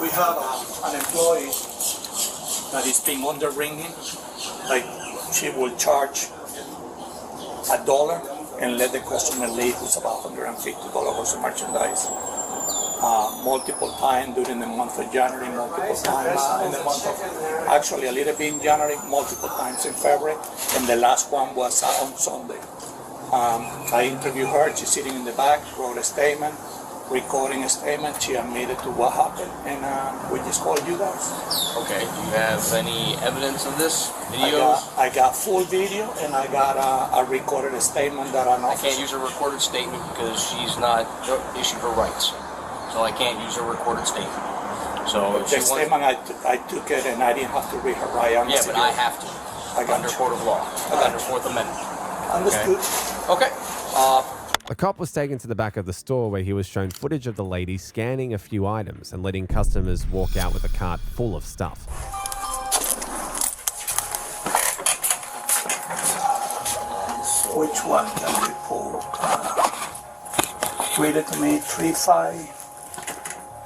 We have an employee that is being under ringing. Like, she will charge $1 and let the customer leave with about $150 worth of merchandise. Multiple times during the month of January, multiple times in the month of, actually a little bit in January, multiple times in February, and the last one was on Sunday. I interviewed her, she's sitting in the back, wrote a statement, recording a statement, she admitted to what happened, and we just called you guys. Okay, do you have any evidence of this? Videos? I got full video, and I got a recorded statement that I can't use a recorded statement because she's not issued her rights. So I can't use a recorded statement. So the statement, I took it and I didn't have to read her right. Yeah, but I have to. Under court of law. Under Fourth Amendment. Understood. Okay. A cop was taken to the back of the store where he was shown footage of the lady scanning a few items and letting customers walk out with a cart full of stuff. Which one can we pull? Read it to me, 3-5.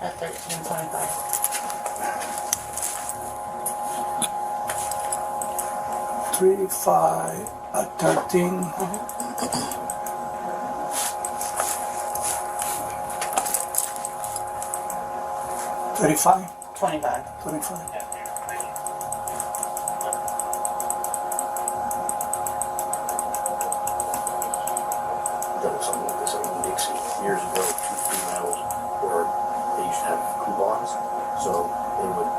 At 13.25. 3-5 at 13. 35? 25. 25. There was something like this in Dixie years ago, 2 females where they used to have coupons. So they would,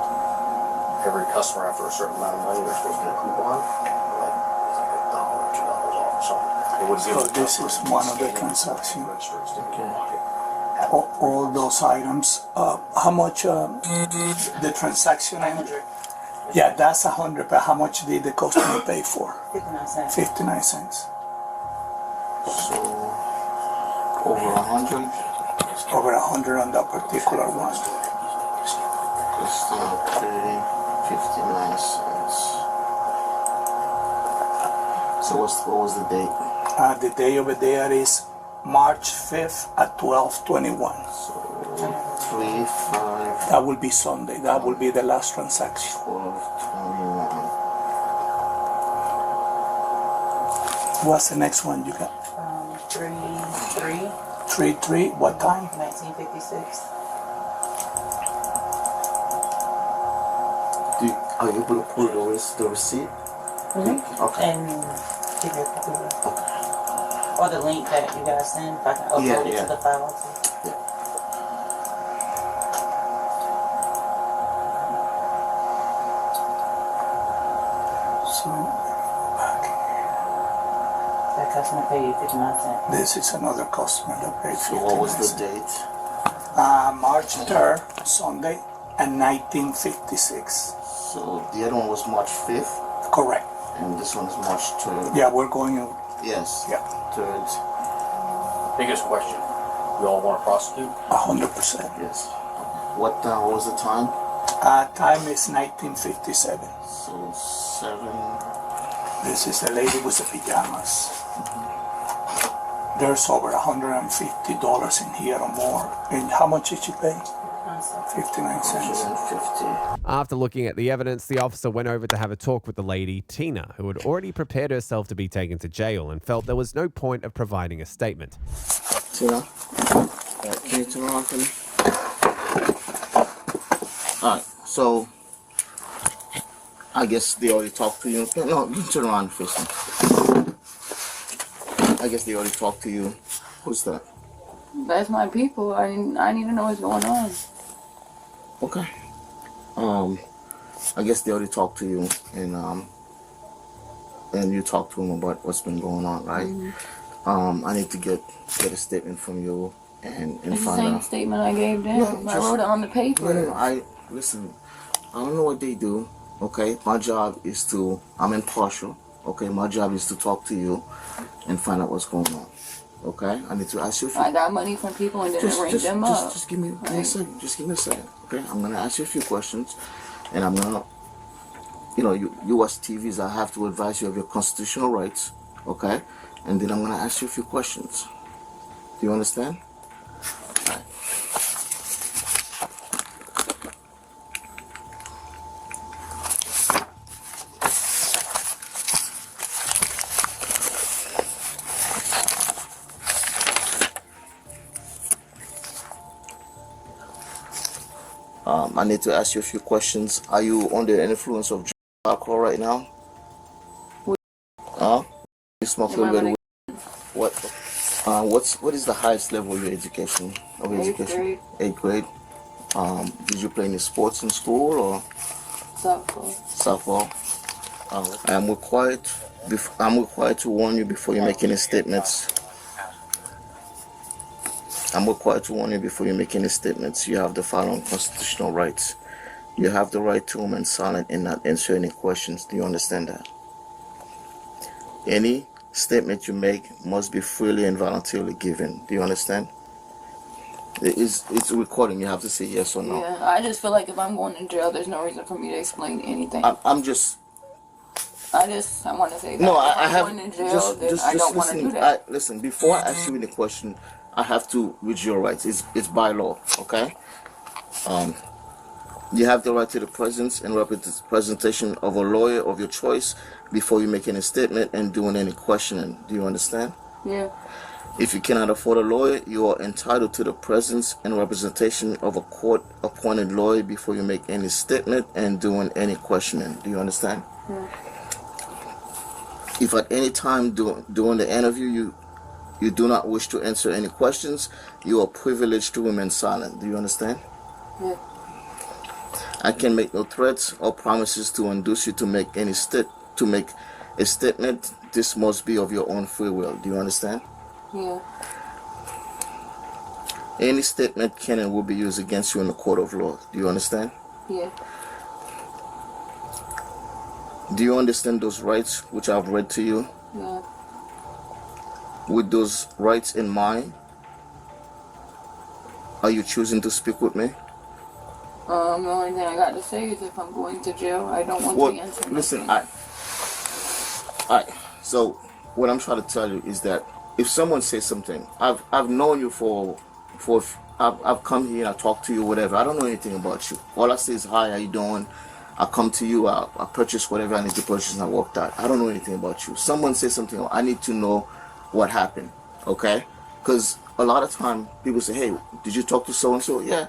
every customer after a certain amount of money, they're supposed to get a coupon, like $1 or $2 off or something. They would give So this is one of the transactions. All those items. How much the transaction? 100. Yeah, that's 100. But how much did the customer pay for? 59 cents. 59 cents. So over 100. Over 100 on that particular one. Just 59 cents. So what was the date? The day over there is March 5th at 12:21. So 3-5. That will be Sunday. That will be the last transaction. 12:21. What's the next one you got? 3-3. 3-3. What time? 1956. Are you able to pull the receipt? Mm-hmm. Okay. And give you a copy of it. Okay. Or the link that you guys send, if I can upload it to the file. Yeah. So, back here. That customer paid you 59 cents. This is another customer that paid 59 So what was the cents. date? March 3rd, Sunday, and 1956. So the other one was March 5th? Correct. And this one is March 3rd? Yeah, we're going. Yes. Yeah. 3rd. Biggest question. We all want to prostitute? 100%. Yes. What was the time? Time is 1957. So 7. This is a lady with the pajamas. There's over $150 in here or more. And how much did she pay? 59 cents. After looking at the evidence, the officer went over to have a talk with the lady, Tina, who had already prepared herself to be taken to jail and felt there was no point of providing a statement. Tina, can you turn around for me? Alright, so I guess they already talked to you. No, you can turn around and face them. I guess they already talked to you. Who's that? That's my people. I need to know what's going on. Okay. I guess they already talked to you, and you talked to them about what's been going on, right? Mm-hmm. I need to get a statement from you and It's the find same out. statement I gave them. No, I wrote it on the paper. No, listen. I don't know what they do. Okay, my job is I'm impartial. Okay, my job is to talk to you and find out what's going on. Okay, I need to ask you. I got money from people and didn't ring them up. Just give me a second. Just give me a second. Okay, I'm gonna ask you a few questions, and I'm gonna, you watch TVs. I have to advise you of your constitutional rights. Okay, and then I'm gonna ask you a few questions. Do you understand? All right. I need to ask you a few questions. Are you under the influence of alcohol right now? You smoke a little bit of weed? What is the highest level of your education? Grade. 8th grade. Did you play any sports in school or? Softball. I'm required to warn you before you make any statements. You have the following constitutional rights. You have the right to remain silent and not answer any questions. Do you understand that? Any statement you make must be freely and voluntarily given. Do you understand? It's a recording. You have to say yes or no. Yeah, I just feel like if I'm going to jail, there's no reason for me to explain anything. I want to say that. No, I'm going to jail, then I don't want to do that. Listen, before I ask you any question, I have to read your rights. It's by law, okay? You have the right to the presence and representation of a lawyer of your choice before you make any statement and doing any questioning. Do you understand? Yeah. If you cannot afford a lawyer, you are entitled to the presence and representation of a court-appointed lawyer before you make any statement and doing any questioning. Do you understand? Yeah. If at any time during the interview you do not wish to answer any questions, you are privileged to remain silent. Do you understand? Yeah. I can make no threats or promises to induce you to make a statement. This must be of your own free will. Do you understand? Yeah. Any statement can and will be used against you in the court of law. Do you understand? Yeah. Do you understand those rights which I've read to you? Yeah. With those rights in mind, are you choosing to speak with me? The only thing I got to say is if I'm going to jail, I don't want to answer nothing. Listen, so what I'm trying to tell you is that if someone says something, I've known you I've come here and I talk to you, whatever. I don't know anything about you. All I say is, hi, how you doing? I come to you, I purchase whatever I need to purchase and I walked out. I don't know anything about you. Someone says something, I need to know what happened, okay? Because a lot of time people say, hey, did you talk to so-and-so? Yeah,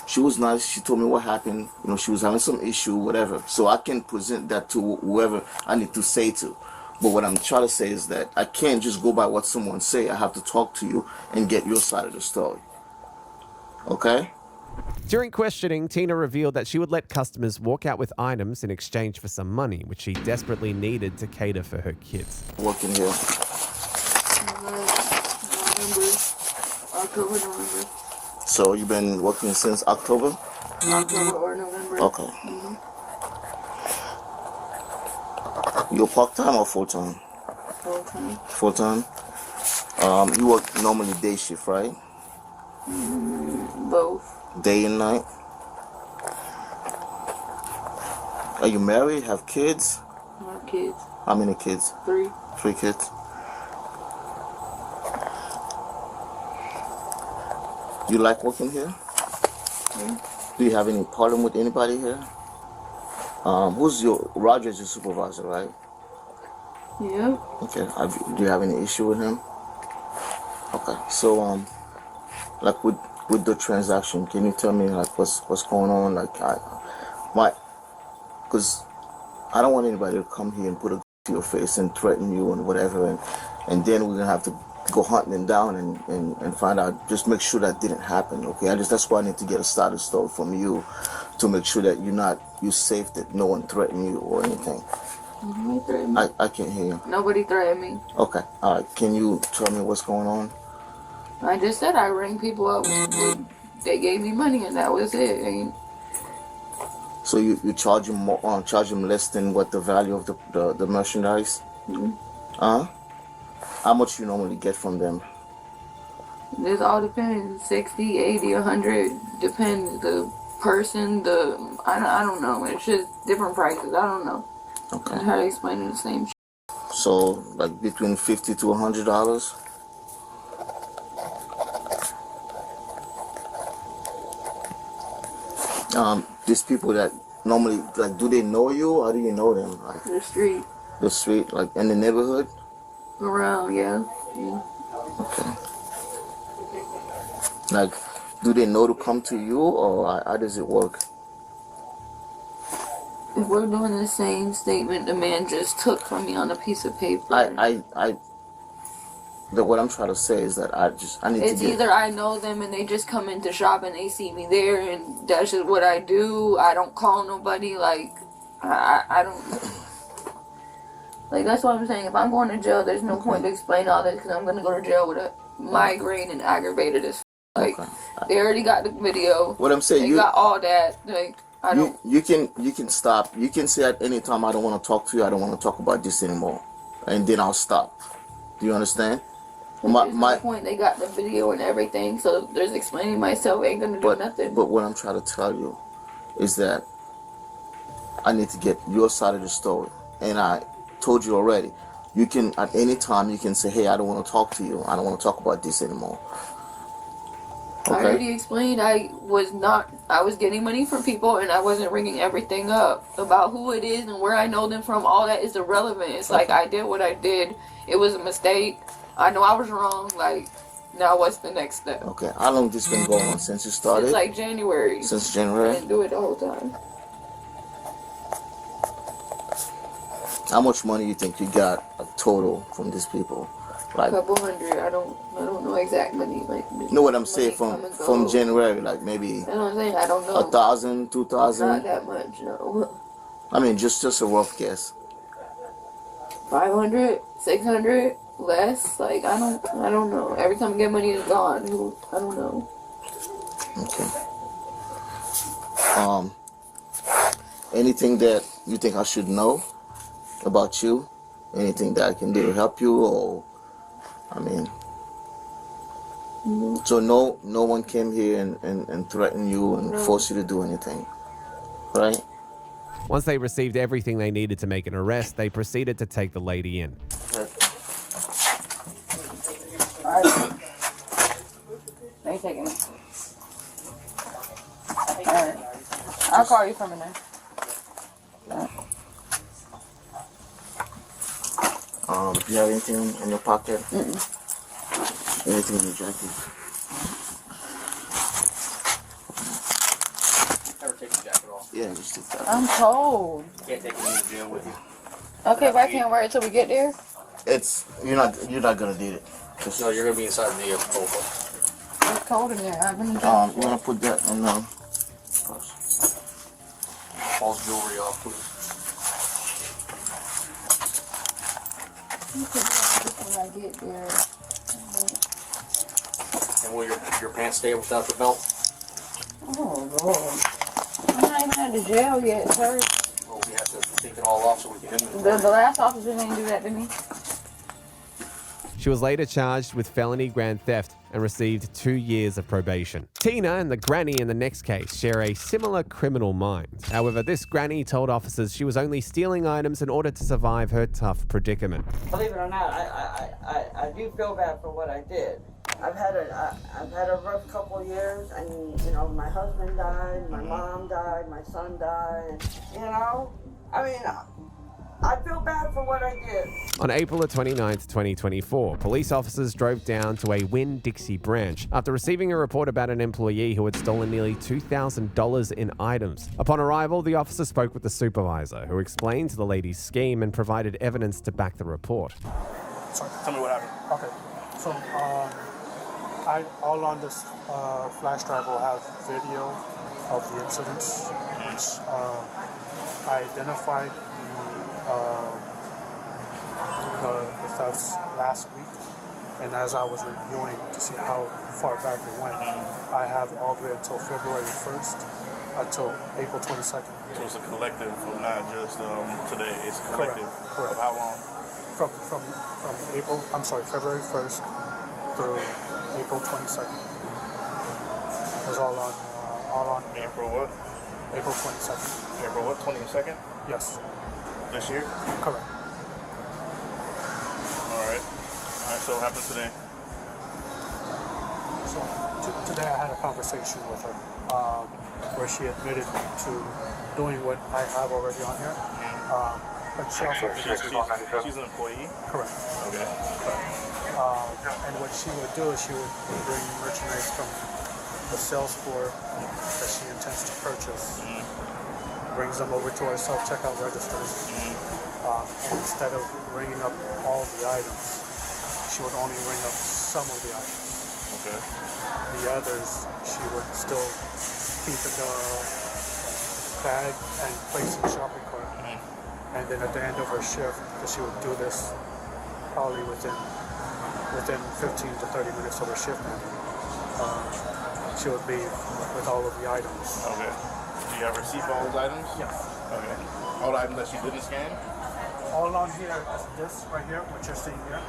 she was nice. She told me what happened. She was having some issue, whatever. So I can present that to whoever I need to say to. But what I'm trying to say is that I can't just go by what someone say. I have to talk to you and get your side of the story. Okay? During questioning, Tina revealed that she would let customers walk out with items in exchange for some money, which she desperately needed to cater for her kids. Working here. October, November. So you've been working since October? October or November. Okay. Mm-hmm. You're part-time or full-time? Full-time. Full-time? You work normally day shift, right? Both. Day and night? Are you married? Have kids? I have kids. How many kids? 3. 3 kids. You like working here? Yeah. Do you have any problem with anybody here? Roger's your supervisor, right? Yeah. Okay. Do you have any issue with him? Okay. So, like with the transaction, can you tell me like what's going on? Like, because I don't want anybody to come here and put a to your face and threaten you and whatever, and then we're gonna have to go hunting them down and find out. Just make sure that didn't happen, okay? That's why I need to get a status story from you to make sure that you're safe, that no one threatened you or anything. Nobody threatened me. I can't hear you. Nobody threatened me. Okay, all right. Can you tell me what's going on? I just said I rang people up. They gave me money and that was it. So you charge them more, charge them less than what the value of the merchandise? Mm-hmm. How much you normally get from them? This all depends. 60, 80, 100. Depends the person, I don't know. It's just different prices. I don't know. Okay. How to explain it, the same shit. So like between $50 to $100? These people that normally, like, do they know you? How do you know them? Like the street. The street, like in the neighborhood? Around, yeah. Okay. Like, do they know to come to you, or how does it work? If we're doing the same statement the man just took from me on a piece of paper. What I'm trying to say is that I need it's to get... either I know them and they just come into shop and they see me there and that's just what I do. I don't call nobody. Like, I don't... Like, that's what I'm saying. If I'm going to jail, there's no point to explain all this because I'm going to go to jail with a migraine and aggravated as like, they already got the video. What I'm saying, they got all that. Like, I don't... You can stop. You can say at any time, I don't want to talk to you. I don't want to talk about this anymore. And then I'll stop. Do you understand? There's no point. They got the video and everything, so there's explaining myself ain't gonna do nothing. But what I'm trying to tell you is that I need to get your side of the story. And I told you already, you can, at any time, you can say, hey, I don't want to talk to you. I don't want to talk about this anymore. Okay. I already explained I was getting money from people and I wasn't ringing everything up. About who it is and where I know them from, all that is irrelevant. It's like I did what I did. It was a mistake. I know I was wrong. Like, now what's the next step? Okay. How long this been going on since you started? Since like January. Since January? I didn't do it the whole time. How much money you think you got total from these people? Like, a couple hundred. I don't know exact money. Like, you know what I'm saying? From January, like maybe. That's what I'm saying. I don't know. 1,000, 2,000. Not that much, no. I mean, just a rough guess. 500, 600, less. Like, I don't know. Every time I get money, it's gone. I don't know. Okay. Anything that you think I should know about you? Anything that I can do to help you, or? I mean, so no one came here and threatened you and forced you to do anything, right? Once they received everything they needed to make an arrest, they proceeded to take the lady in. Alright. They taking it. Alright. I'll call you from in there. Do you have anything in your pocket? Anything in your jacket? Never take your jacket off. Yeah, just take that. I'm cold. You can't take it in the jail with you. Okay, but I can't wear it till we get there. You're not gonna need it. No, you're gonna be inside the cold. It's cold in there. I've been you wanna put that in purse? Paul's jewelry off, please. When I get there. And will your pants stay without the belt? Oh, Lord. I'm not even out of jail yet, sir. Well, we have to take it all off so we can The last officer didn't do that to me. She was later charged with felony grand theft and received 2 years of probation. Tina and the granny in the next case share a similar criminal mind. However, this granny told officers she was only stealing items in order to survive her tough predicament. Believe it or not, I do feel bad for what I did. I've had a rough couple of years, and you know, my husband died, my mom died, my son died. You know, I mean, I feel bad for what I did. On April the 29th, 2024, police officers drove down to a Winn-Dixie branch after receiving a report about an employee who had stolen nearly $2,000 in items. Upon arrival, the officer spoke with the supervisor, who explained the lady's scheme and provided evidence to back the report. Sorry, tell me what happened. Okay, so all on this flash drive will have video of the incidents, which I identified the thefts last week, and as I was reviewing to see how far back it went, I have all the way until February 1st until April 22nd. So it's a collective of not just today, it's collective. Correct. Of how long? From February 1st through April 22nd. It was all on April what? April 22nd. April what, 22nd? Yes. This year? Correct. Alright, so what happened today? So today I had a conversation with her where she admitted to doing what I have already on here. But she also she's an employee? Correct. Okay. And what she would do is she would bring merchandise from the sales floor that she intends to purchase, brings them over to our self-checkout registers, and instead of ringing up all the items, she would only ring up some of the items. Okay. The others, she would still keep in the bag and place in the shopping cart. And then at the end of her shift, because she would do this probably within 15 to 30 minutes of her shift, she would leave with all of the items. Okay. Do you have a receipt for all those items? Yes. Okay. All the items that she didn't scan? All on here is this right here, what you're seeing here.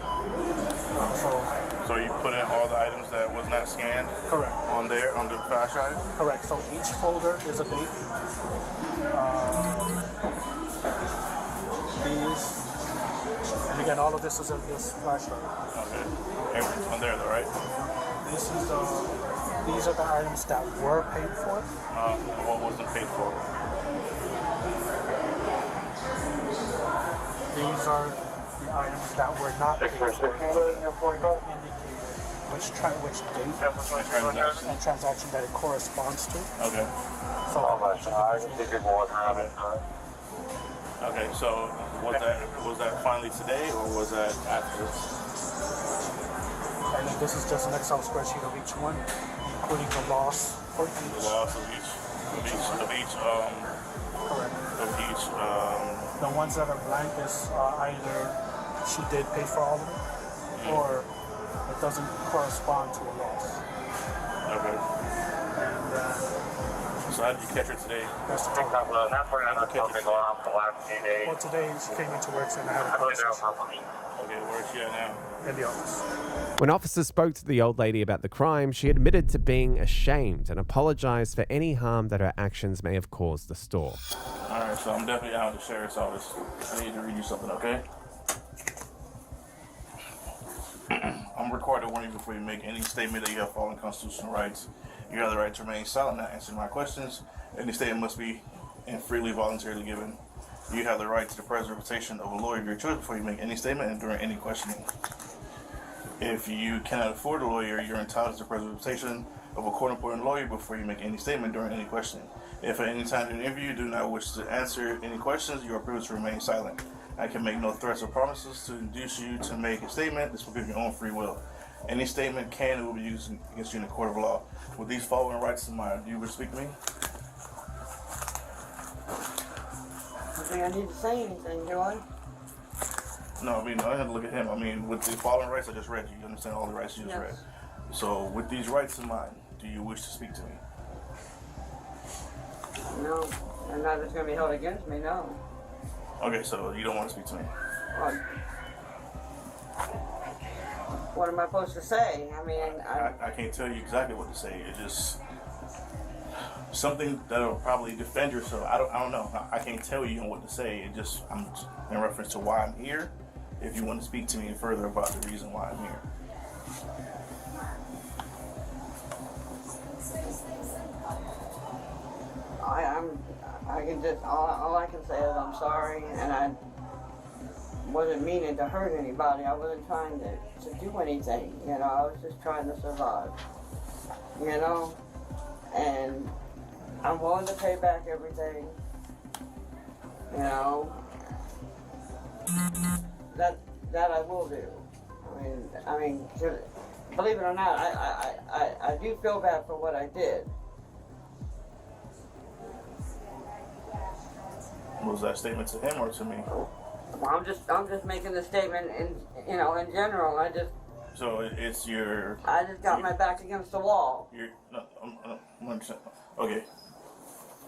So you put in all the items that was not scanned? Correct. On there, on the flash drive? Correct. So each folder is a date. These, and again, all of this is in this flash drive. Okay. Everything's on there though, right? These are the items that were paid for. What wasn't paid for? These are the items that were not paid for. Indicated which date and transaction that it corresponds to. Okay. Okay, so was that finally today or was that after? And then this is just an Excel spreadsheet of each one, including the loss for each. The loss of each. Correct. The ones that are blank is either she did pay for all of it, or it doesn't correspond to a loss. Okay. And so how did you catch her today? Well, today she came into work and I had a conversation. Okay, where is she at now? In the office. When officers spoke to the old lady about the crime, she admitted to being ashamed and apologized for any harm that her actions may have caused the store. Alright, so I'm definitely out of the sheriff's office. I need to read you something, okay? I'm required to warn you before you make any statement that you have fallen constitutional rights. You have the right to remain silent, not answering my questions. Any statement must be and freely voluntarily given. You have the right to the preservation of a lawyer of your choice before you make any statement and during any questioning. If you cannot afford a lawyer, you're entitled to the preservation of a court-appointed lawyer before you make any statement during any questioning. If at any time during the interview you do not wish to answer any questions, you are privileged to remain silent. I can make no threats or promises to induce you to make a statement. This will be of your own free will. Any statement can and will be used against you in a court of law. With these following rights in mind, do you wish to speak to me? I think I need to say anything, do I? No, I mean, I have to look at him. I mean, with the following rights I just read, you understand all the rights you just read. So, with these rights in mind, do you wish to speak to me? No, and not that's going to be held against me, no. Okay, so you don't want to speak to me? What am I supposed to say? I mean, I can't tell you exactly what to say. It's just something that'll probably defend yourself. I don't know. I can't tell you what to say. It just, I'm in reference to why I'm here. If you want to speak to me further about the reason why I'm here. I can just all I can say is I'm sorry, and wasn't meaning to hurt anybody. I wasn't trying to do anything, you know. I was just trying to survive, you know. And I'm willing to pay back everything, you know. That I will do. I mean, believe it or not, I do feel bad for what I did. Was that statement to him or to me? Well, I'm just making the statement in general. So it's your. I just got my back against the wall. I'm understand. Okay.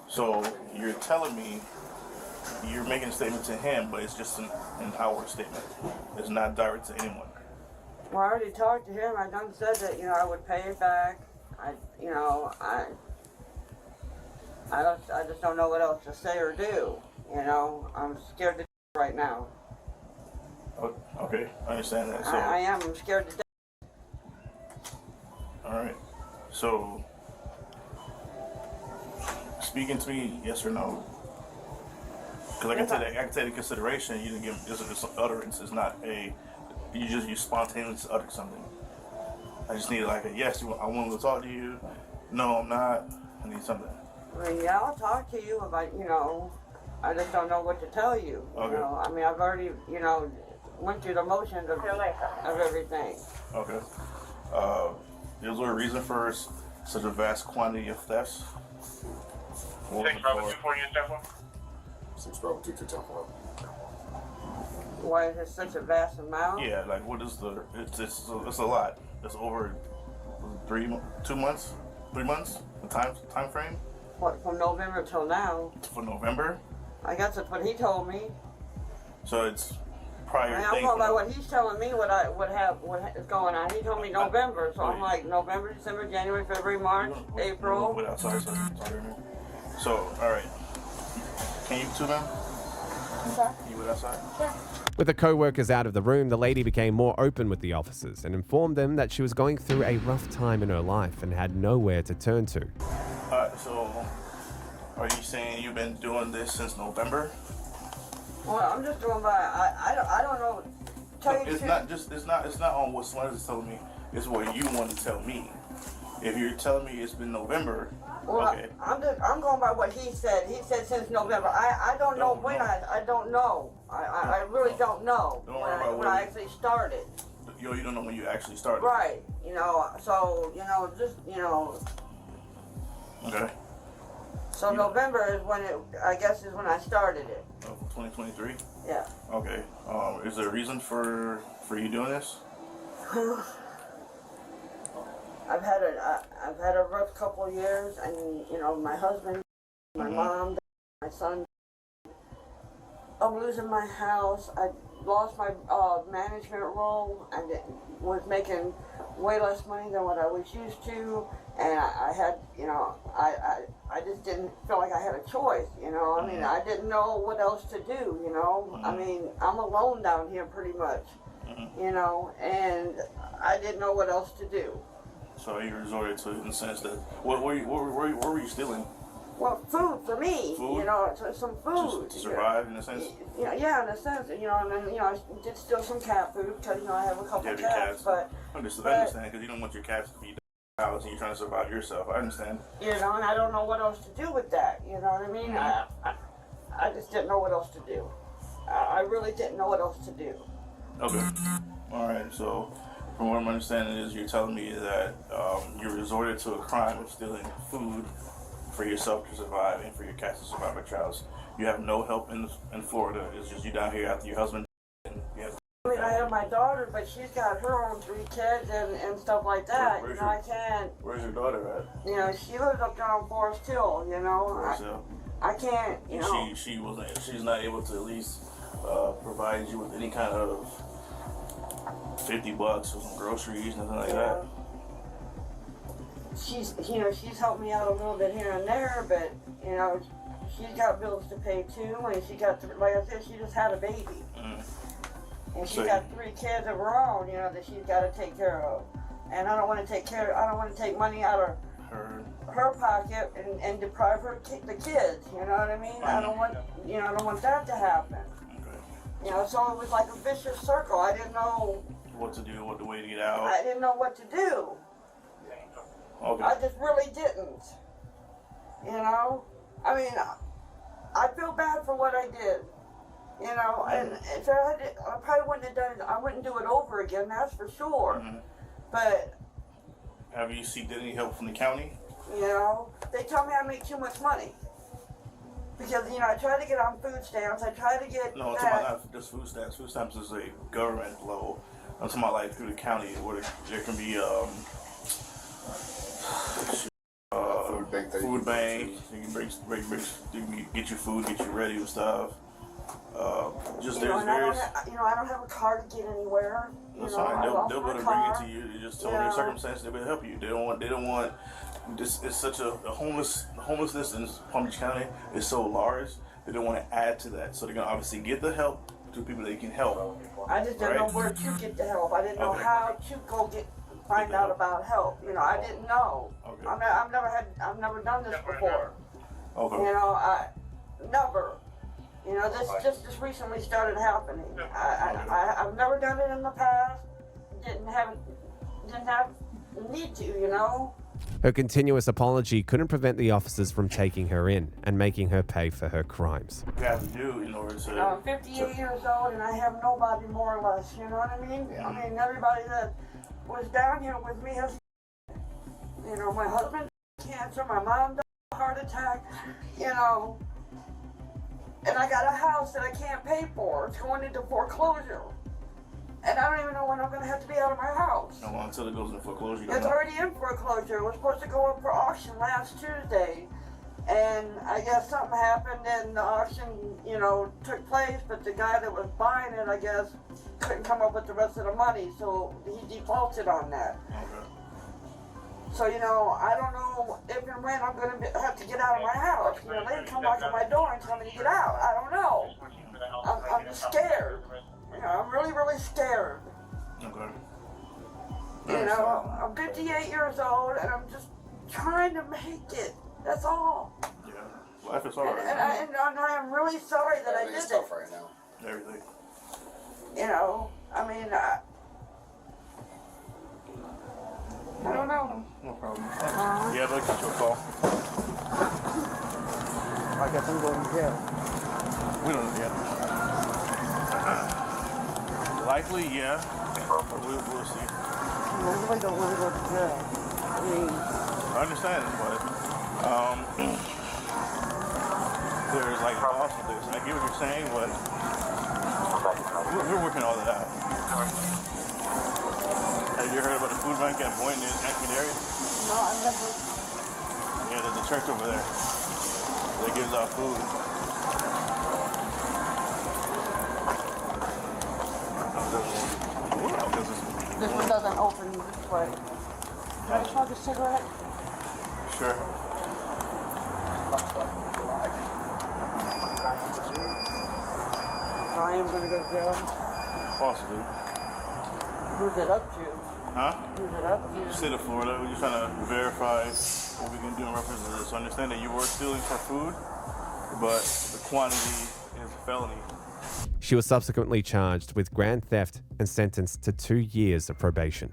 So you're telling me you're making a statement to him, but it's just an outward statement. It's not direct to anyone. Well, I already talked to him. I done said that, I would pay it back. I just don't know what else to say or do. I'm scared to death right now. Oh, okay, I understand that. So I am. I'm scared to death. All right. So speaking to me, yes or no? Because I can take into consideration you didn't give this utterance. It's not you spontaneously uttered something. I just need like a yes. I want to talk to you. No, I'm not. I need something. I mean, yeah, I'll talk to you about, I just don't know what to tell you. Okay. I mean, I've already, went through the motions of everything. Okay. Is there a reason for such a vast quantity of thefts? 6 Bravo 24 unit 10-4. 6 Bravo 22 Why is it such a vast amount? Yeah, like what is it's a lot. It's over 3 months? The time frame? What, from November till now? For November? I guess that's what he told me. So it's prior. I'm talking about what he's telling me. What is going on? He told me November, so I'm like November, December, January, February, March, April. Sorry. So all right. Can you two, ma'am? Okay. Can you wait outside? Yeah. With the co-workers out of the room, the lady became more open with the officers and informed them that she was going through a rough time in her life and had nowhere to turn to. So are you saying you've been doing this since November? Well, I'm just doing by. I don't know. It's not on what someone is telling me. It's what you want to tell me. If you're telling me it's been November, well, okay. I'm going by what he said. He said since November. I don't know when. I don't know. I really don't know when I actually started. You don't know when you actually started. Right. So Okay. So November is when is when I started it. 2023. Yeah. Okay. Is there a reason for you doing this? I've had a rough couple of years, and my husband, my mom, my son. I'm losing my house. I lost my management role, and was making way less money than what I was used to, and I had, I just didn't feel like I had a choice. I mean, I didn't know what else to do. I mean, I'm alone down here pretty much. And I didn't know what else to do. So you resorted to, in the sense that, what were you stealing? Well, food for me. Food? Some food. To survive, in a sense? Yeah, in a sense. And then, I did steal some cat food, because, I have a couple of cats. But I understand, because you don't want your cats to be in the house and you're trying to survive yourself. I understand. And I don't know what else to do with that. You know what I mean? I just didn't know what else to do. I really didn't know what else to do. Okay. All right. So, from what I'm understanding is you're telling me that you resorted to a crime of stealing food for yourself to survive and for your cats to survive at your house. You have no help in Florida. It's just you down here after your husband. I mean, I have my daughter, but she's got her own 3 kids and stuff like that. I can't. Where's your daughter at? She lives up there on Forest Hill. Forest Hill. I can't. She's not able to at least provide you with any kind of $50 for some groceries, nothing like that. She's helped me out a little bit here and there, but she's got bills to pay too, and she got, like I said, she just had a baby, and she's got 3 kids of her own, that she's got to take care of, and I don't want to take money out of her pocket and deprive her the kids. You know what I mean? I don't want that to happen. You know, so it was like a vicious circle. I didn't know what to do, what the way to get out. I didn't know what to do. Okay. I just really didn't. You know? I mean, I feel bad for what I did. You know, and if I probably wouldn't have done it, I wouldn't do it over again, that's for sure. But, have you seeked any help from the county? you know, they tell me I make too much money. Because, you know, I try to get on food stamps, I try to get No, I'm talking about not just food stamps. Food stamps is a government level. I'm talking about like through the county where there can be food bank. You can get your food, get you ready and stuff. Just you know, there's various. I don't have a car to get anywhere. That's fine. They'll be able to bring it to you. You just tell them your circumstances. They'll be able to help you. They don't want. This is such a homelessness in Palm Beach County is so large. They don't want to add to that. So they're gonna obviously get the help to people they can help. I just didn't know where to get the help. I didn't know how to go find out about help. You know, I didn't know. I've never done this before. Okay. You know, never. You know, this just recently started happening. I've never done it in the past. Didn't have need to. You know. Her continuous apology couldn't prevent the officers from taking her in and making her pay for her crimes. You have to do in order to. I'm 58 years old and I have nobody, more or less. You know what I mean? Yeah. I mean, everybody that was down here with me has. You know, my husband died of cancer, my mom died of a heart attack. You know, and I got a house that I can't pay for. It's going into foreclosure. And I don't even know when I'm going to have to be out of my house. How long until it goes into foreclosure? It's already in foreclosure. It was supposed to go up for auction last Tuesday. And I guess something happened and the auction, you know, took place, but the guy that was buying it, I guess, couldn't come up with the rest of the money, so he defaulted on that. Okay. So, you know, I don't know if and when I'm going to have to get out of my house. You know, they come knock on my door and tell me to get out. I don't know. I'm just scared. You know, I'm really, really scared. Okay. You know, I'm 58 years old and I'm just trying to make it. That's all. Yeah. Life is hard. And I am really sorry that I did it. Tough right now. Everything. You know, I mean, I don't know. No problem. Yeah, they'll get you a call. I guess I'm going to jail. We don't know yet. Likely, yeah. We'll see. I really don't want to go to jail. I mean, I understand it, but there's like also this. I get what you're saying, but we're working all that out. Have you heard about the food bank at Boynton in Anchorage area? no, I've never. Yeah, there's a church over there that gives out food. This one doesn't open this way. Can I smoke a cigarette? Sure. I am going to go to jail. Possibly. Who's it up to? Huh? Who's it up to? State of Florida, we're just trying to verify what we can do in reference to this. So understand that you were stealing for food, but the quantity is a felony. She was subsequently charged with grand theft and sentenced to 2 years of probation.